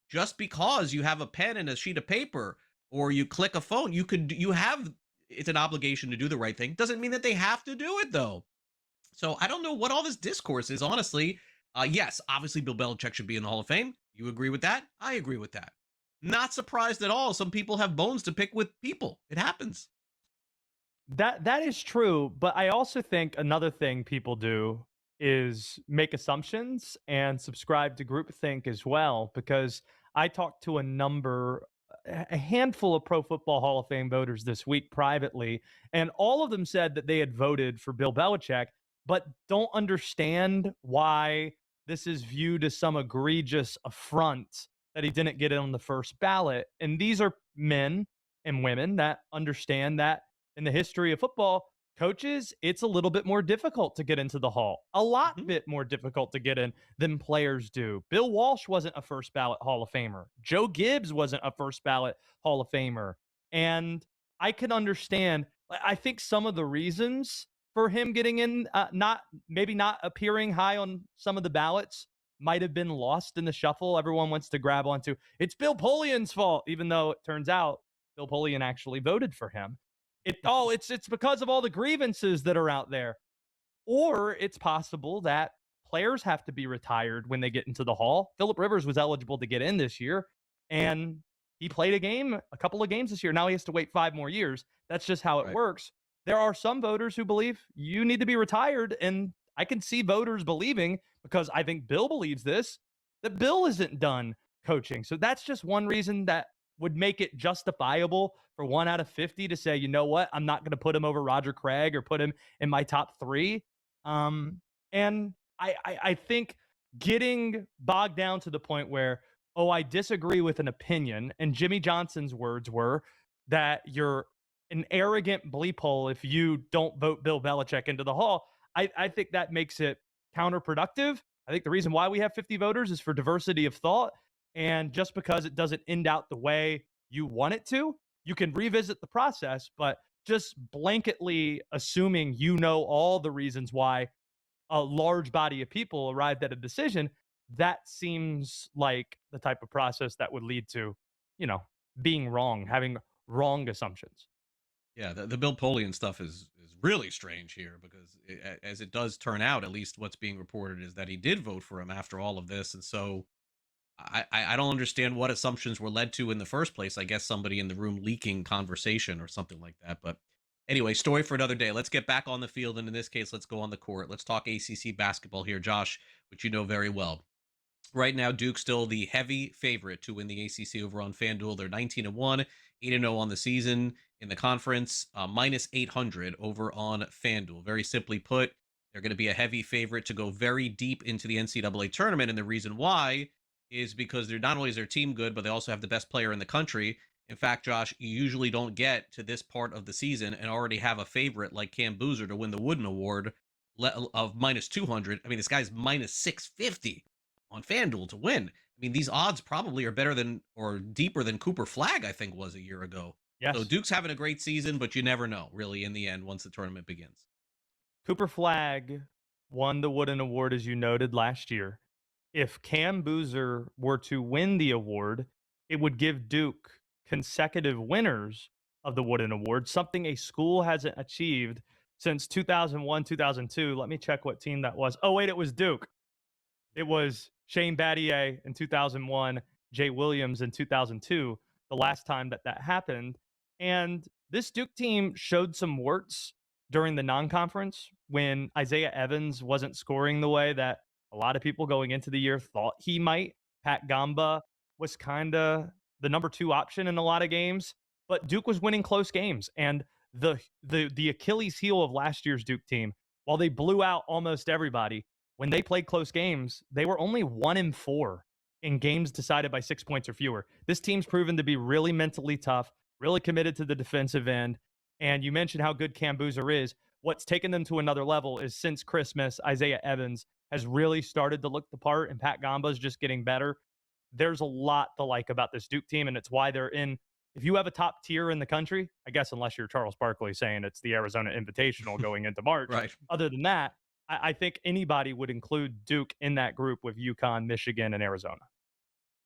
Just because you have a pen and a sheet of paper or you click a phone, it's an obligation to do the right thing. Doesn't mean that they have to do it, though. So I don't know what all this discourse is, honestly. Yes, obviously Bill Belichick should be in the Hall of Fame. You agree with that? I agree with that. Not surprised at all. Some people have bones to pick with people. It happens. That is true, but I also think another thing people do is make assumptions and subscribe to groupthink as well, because I talked to a handful of Pro Football Hall of Fame voters this week privately, and all of them said that they had voted for Bill Belichick, but don't understand why this is viewed as some egregious affront that he didn't get in on the first ballot. And these are men and women that understand that in the history of football, coaches, it's a little bit more difficult to get into the Hall. A lot bit more difficult to get in than players do. Bill Walsh wasn't a first ballot Hall of Famer. Joe Gibbs wasn't a first ballot Hall of Famer. And I can understand, I think some of the reasons for him getting in, maybe not appearing high on some of the ballots, might have been lost in the shuffle. Everyone wants to grab onto, it's Bill Polian's fault, even though it turns out Bill Polian actually voted for him. It's because of all the grievances that are out there. Or it's possible that players have to be retired when they get into the Hall. Phillip Rivers was eligible to get in this year, and he played a couple of games this year. Now he has to wait 5 more years. That's just how it works. There are some voters who believe you need to be retired, and I can see voters believing, because I think Bill believes this, that Bill isn't done coaching. So that's just one reason that would make it justifiable for 1 out of 50 to say, you know what, I'm not going to put him over Roger Craig or put him in my top 3. And I think getting bogged down to the point where, I disagree with an opinion, and Jimmy Johnson's words were that you're an arrogant bleep hole if you don't vote Bill Belichick into the Hall. I think that makes it counterproductive. I think the reason why we have 50 voters is for diversity of thought. And just because it doesn't end out the way you want it to, you can revisit the process, but just blanketly assuming you know all the reasons why a large body of people arrived at a decision, that seems like the type of process that would lead to, being wrong, having wrong assumptions. Yeah, the Bill Polian stuff is really strange here, because as it does turn out, at least what's being reported is that he did vote for him after all of this. And so I don't understand what assumptions were led to in the first place. I guess somebody in the room leaking conversation or something like that. But anyway, story for another day. Let's get back on the field. And in this case, let's go on the court. Let's talk ACC basketball here, Josh, which you know very well. Right now, Duke's still the heavy favorite to win the ACC over on FanDuel. They're 19-1, 8-0 on the season in the conference, minus 800 over on FanDuel. Very simply put, they're going to be a heavy favorite to go very deep into the NCAA tournament. And the reason why is because they're not only is their team good, but they also have the best player in the country. In fact, Josh, you usually don't get to this part of the season and already have a favorite like Cam Boozer to win the Wooden Award of minus 200. I mean, this guy's minus 650 on FanDuel to win. I mean, these odds probably are better than or deeper than Cooper Flagg, I think, was a year ago. Yes. So Duke's having a great season, but you never know, really, in the end, once the tournament begins. Cooper Flagg won the Wooden Award, as you noted, last year. If Cam Boozer were to win the award, it would give Duke consecutive winners of the Wooden Award, something a school hasn't achieved since 2001, 2002. Let me check what team that was. Oh, wait, it was Duke. It was Shane Battier in 2001, Jay Williams in 2002, the last time that happened. And this Duke team showed some warts during the non-conference when Isaiah Evans wasn't scoring the way that a lot of people going into the year thought he might. Pat Gamba was kind of the number 2 option in a lot of games, but Duke was winning close games. And the Achilles heel of last year's Duke team, while they blew out almost everybody, when they played close games, they were only 1-4 in games decided by 6 points or fewer. This team's proven to be really mentally tough, really committed to the defensive end. And you mentioned how good Cam Boozer is. What's taken them to another level is since Christmas, Isaiah Evans has really started to look the part, and Pat Gomba's just getting better. There's a lot to like about this Duke team, and it's why they're in. If you have a top tier in the country, I guess unless you're Charles Barkley saying it's the Arizona Invitational going into March. Right. Other than that, I think anybody would include Duke in that group with UConn, Michigan, and Arizona.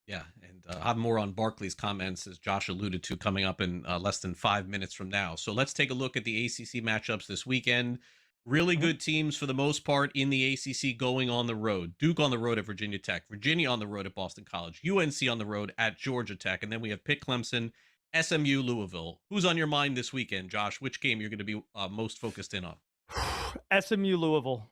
Yeah, and I'll have more on Barkley's comments, as Josh alluded to, coming up in less than 5 minutes from now. So let's take a look at the ACC matchups this weekend. Really good teams for the most part in the ACC going on the road. Duke on the road at Virginia Tech, Virginia on the road at Boston College, UNC on the road at Georgia Tech, and then we have Pitt, Clemson, SMU, Louisville. Who's on your mind this weekend, Josh? Which game you're going to be most focused in on? SMU, Louisville.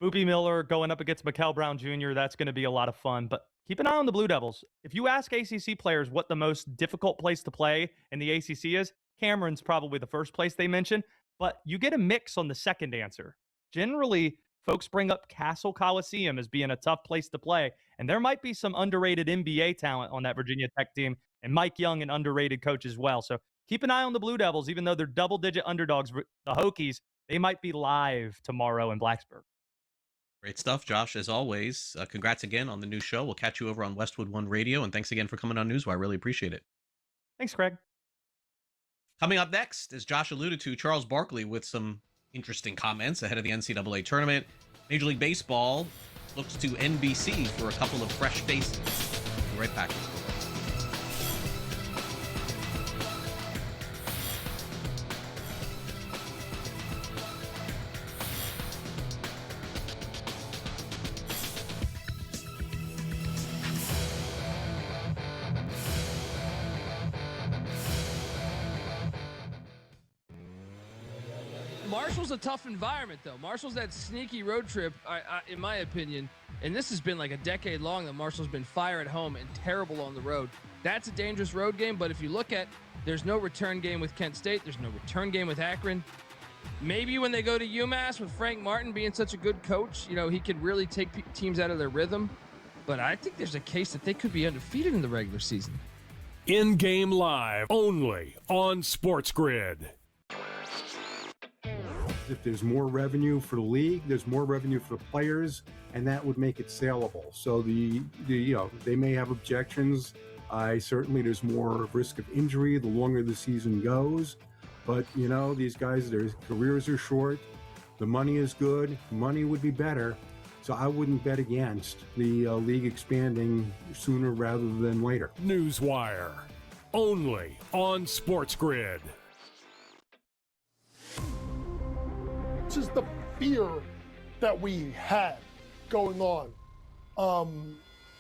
Boopy Miller going up against Mikal Brown Jr., that's going to be a lot of fun. But keep an eye on the Blue Devils. If you ask ACC players what the most difficult place to play in the ACC is, Cameron's probably the first place they mention, but you get a mix on the second answer. Generally, folks bring up Castle Coliseum as being a tough place to play, and there might be some underrated NBA talent on that Virginia Tech team, and Mike Young, an underrated coach as well. So keep an eye on the Blue Devils, even though they're double-digit underdogs. The Hokies, they might be live tomorrow in Blacksburg. Great stuff, Josh, as always. Congrats again on the new show. We'll catch you over on Westwood One Radio, and thanks again for coming on NewsWire. I really appreciate it. Thanks, Craig. Coming up next, as Josh alluded to, Charles Barkley with some interesting comments ahead of the NCAA tournament. Major League Baseball looks to NBC for a couple of fresh faces. We'll be right back. Marshall's a tough environment, though. Marshall's that sneaky road trip, in my opinion, and this has been like a decade long that Marshall's been fire at home and terrible on the road. That's a dangerous road game, but if you look at, there's no return game with Kent State. There's no return game with Akron. Maybe when they go to UMass with Frank Martin being such a good coach, you know, he could really take teams out of their rhythm. But I think there's a case that they could be undefeated in the regular season. In-game live, only on SportsGrid. If there's more revenue for the league, there's more revenue for the players, and that would make it saleable. So they may have objections. There's more risk of injury the longer the season goes. But these guys, their careers are short. The money is good. Money would be better. So I wouldn't bet against the league expanding sooner rather than later. NewsWire, only on SportsGrid. Just the fear that we had going on.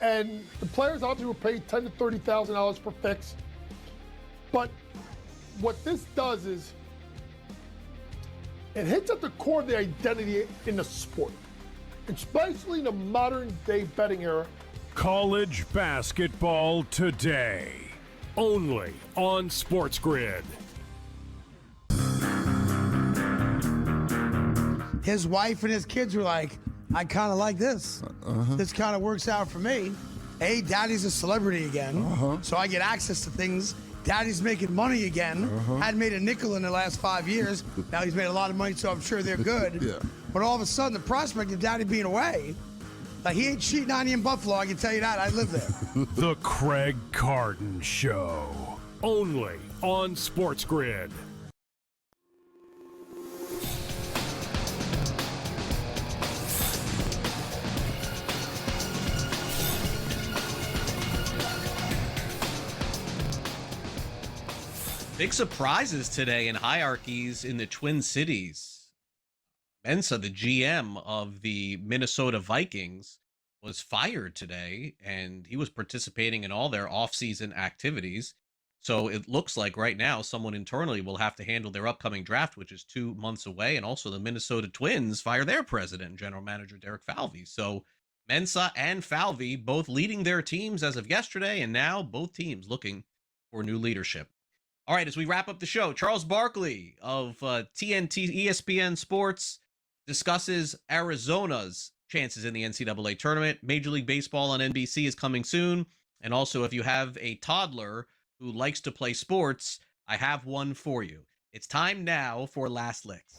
And the players obviously were paid $10,000 to $30,000 per fix. But what this does is it hits at the core of the identity in the sport, especially in the modern day betting era. College basketball today, only on SportsGrid. His wife and his kids were like, I kind of like this. This kind of works out for me. Hey, daddy's a celebrity again, so I get access to things. Daddy's making money again. Hadn't made a nickel in the last 5 years. Now he's made a lot of money, so I'm sure they're good. Yeah. But all of a sudden, the prospect of daddy being away, like he ain't cheating on you in Buffalo, I can tell you that. I live there. The Craig Carton Show, only on SportsGrid. Big surprises today in hierarchies in the Twin Cities. Mensa, the GM of the Minnesota Vikings, was fired today, and he was participating in all their offseason activities. So it looks like right now someone internally will have to handle their upcoming draft, which is 2 months away. And also the Minnesota Twins fire their president and general manager, Derek Falvey. So Mensa and Falvey both leading their teams as of yesterday, and now both teams looking for new leadership. All right, as we wrap up the show, Charles Barkley of TNT ESPN Sports discusses Arizona's chances in the NCAA tournament. Major League Baseball on NBC is coming soon. And also, if you have a toddler who likes to play sports, I have one for you. It's time now for Last Licks.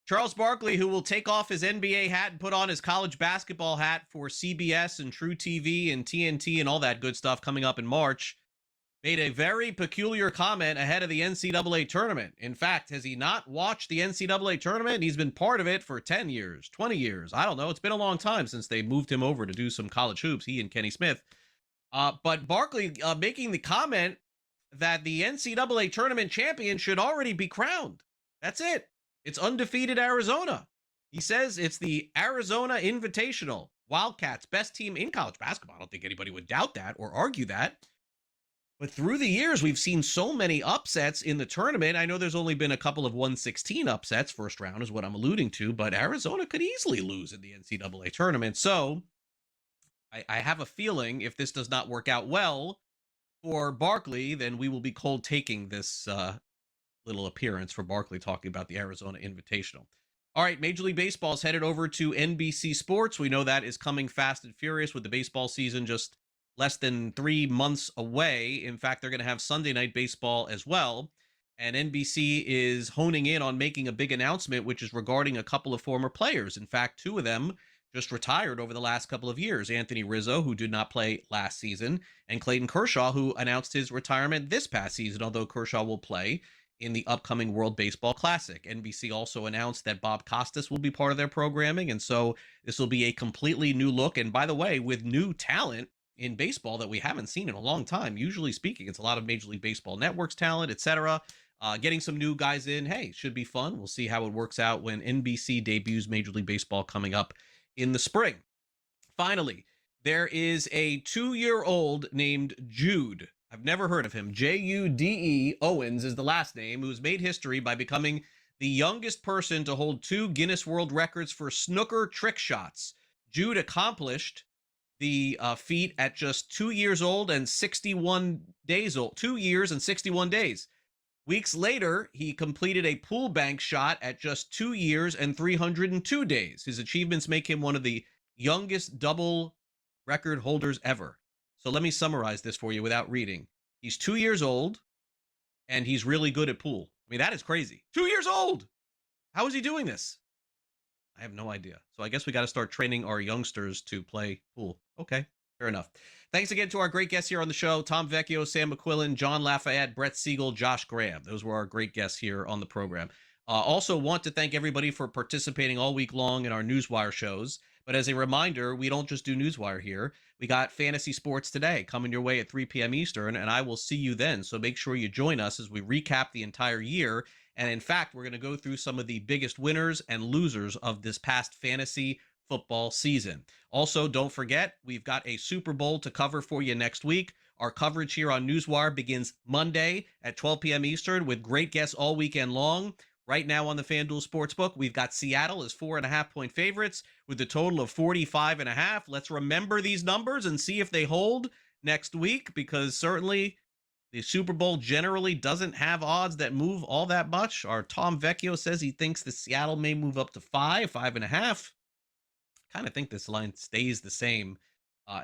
Charles Barkley, who will take off his NBA hat and put on his college basketball hat for CBS and True TV and TNT and all that good stuff coming up in March, made a very peculiar comment ahead of the NCAA tournament. In fact, has he not watched the NCAA tournament? He's been part of it for 10 years, 20 years. I don't know. It's been a long time since they moved him over to do some college hoops, he and Kenny Smith. But Barkley making the comment that the NCAA tournament champion should already be crowned. That's it. It's undefeated Arizona. He says it's the Arizona Invitational. Wildcats, best team in college basketball. I don't think anybody would doubt that or argue that. But through the years, we've seen so many upsets in the tournament. I know there's only been a couple of 116 upsets. First round is what I'm alluding to. But Arizona could easily lose in the NCAA tournament. So I have a feeling if this does not work out well for Barkley, then we will be cold taking this little appearance for Barkley talking about the Arizona Invitational. All right, Major League Baseball is headed over to NBC Sports. We know that is coming fast and furious with the baseball season just less than 3 months away. In fact, they're going to have Sunday Night Baseball as well. And NBC is honing in on making a big announcement, which is regarding a couple of former players. In fact, 2 of them just retired over the last couple of years. Anthony Rizzo, who did not play last season, and Clayton Kershaw, who announced his retirement this past season, although Kershaw will play in the upcoming World Baseball Classic. NBC also announced that Bob Costas will be part of their programming, and so this will be a completely new look. And by the way, with new talent in baseball that we haven't seen in a long time. Usually speaking, it's a lot of Major League Baseball Network's talent, etc. Getting some new guys in, hey, should be fun. We'll see how it works out when NBC debuts Major League Baseball coming up in the spring. Finally, there is a 2-year-old named Jude. I've never heard of him. Jude Owens is the last name, who's made history by becoming the youngest person to hold 2 Guinness World Records for snooker trick shots. Jude accomplished the feat at just 2 years old and 61 days old. 2 years and 61 days. Weeks later, he completed a pool bank shot at just 2 years and 302 days. His achievements make him one of the youngest double record holders ever. So let me summarize this for you without reading. He's 2 years old, and he's really good at pool. I mean, that is crazy. 2 years old! How is he doing this? I have no idea. So I guess we got to start training our youngsters to play pool. Okay, fair enough. Thanks again to our great guests here on the show. Tom Vecchio, Sam McQuillan, John Lafayette, Brett Siegel, Josh Graham. Those were our great guests here on the program. Also want to thank everybody for participating all week long in our NewsWire shows. But as a reminder, we don't just do NewsWire here. We got Fantasy Sports Today coming your way at 3 p.m. Eastern, and I will see you then. So make sure you join us as we recap the entire year. And in fact, we're going to go through some of the biggest winners and losers of this past fantasy football season. Also, don't forget, we've got a Super Bowl to cover for you next week. Our coverage here on NewsWire begins Monday at 12 p.m. Eastern with great guests all weekend long. Right now on the FanDuel Sportsbook, we've got Seattle as 4.5-point favorites with a total of 45.5. Let's remember these numbers and see if they hold next week, because certainly the Super Bowl generally doesn't have odds that move all that much. Our Tom Vecchio says he thinks the Seattle may move up to 5.5. Kind of think this line stays the same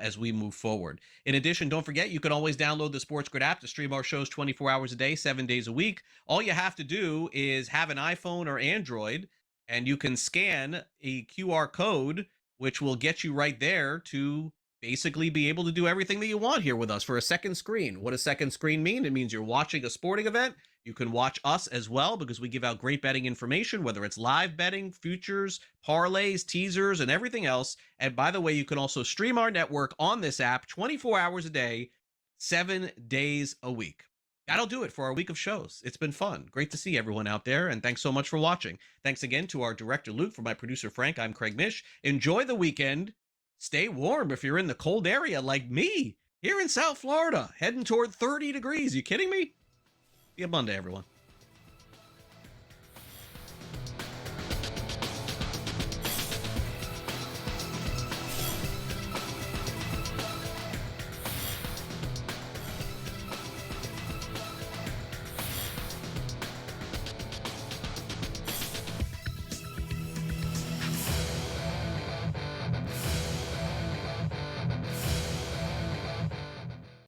as we move forward. In addition, don't forget, you can always download the SportsGrid app to stream our shows 24 hours a day, 7 days a week. All you have to do is have an iPhone or Android, and you can scan a QR code, which will get you right there to basically be able to do everything that you want here with us for a second screen. What does second screen mean? It means you're watching a sporting event. You can watch us as well, because we give out great betting information, whether it's live betting, futures, parlays, teasers, and everything else. And by the way, you can also stream our network on this app 24 hours a day, 7 days a week. That'll do it for our week of shows. It's been fun. Great to see everyone out there, and thanks so much for watching. Thanks again to our director, Luke. For my producer, Frank, I'm Craig Mish. Enjoy the weekend. Stay warm if you're in the cold area like me here in South Florida, heading toward 30 degrees. You kidding me? See you Monday, everyone.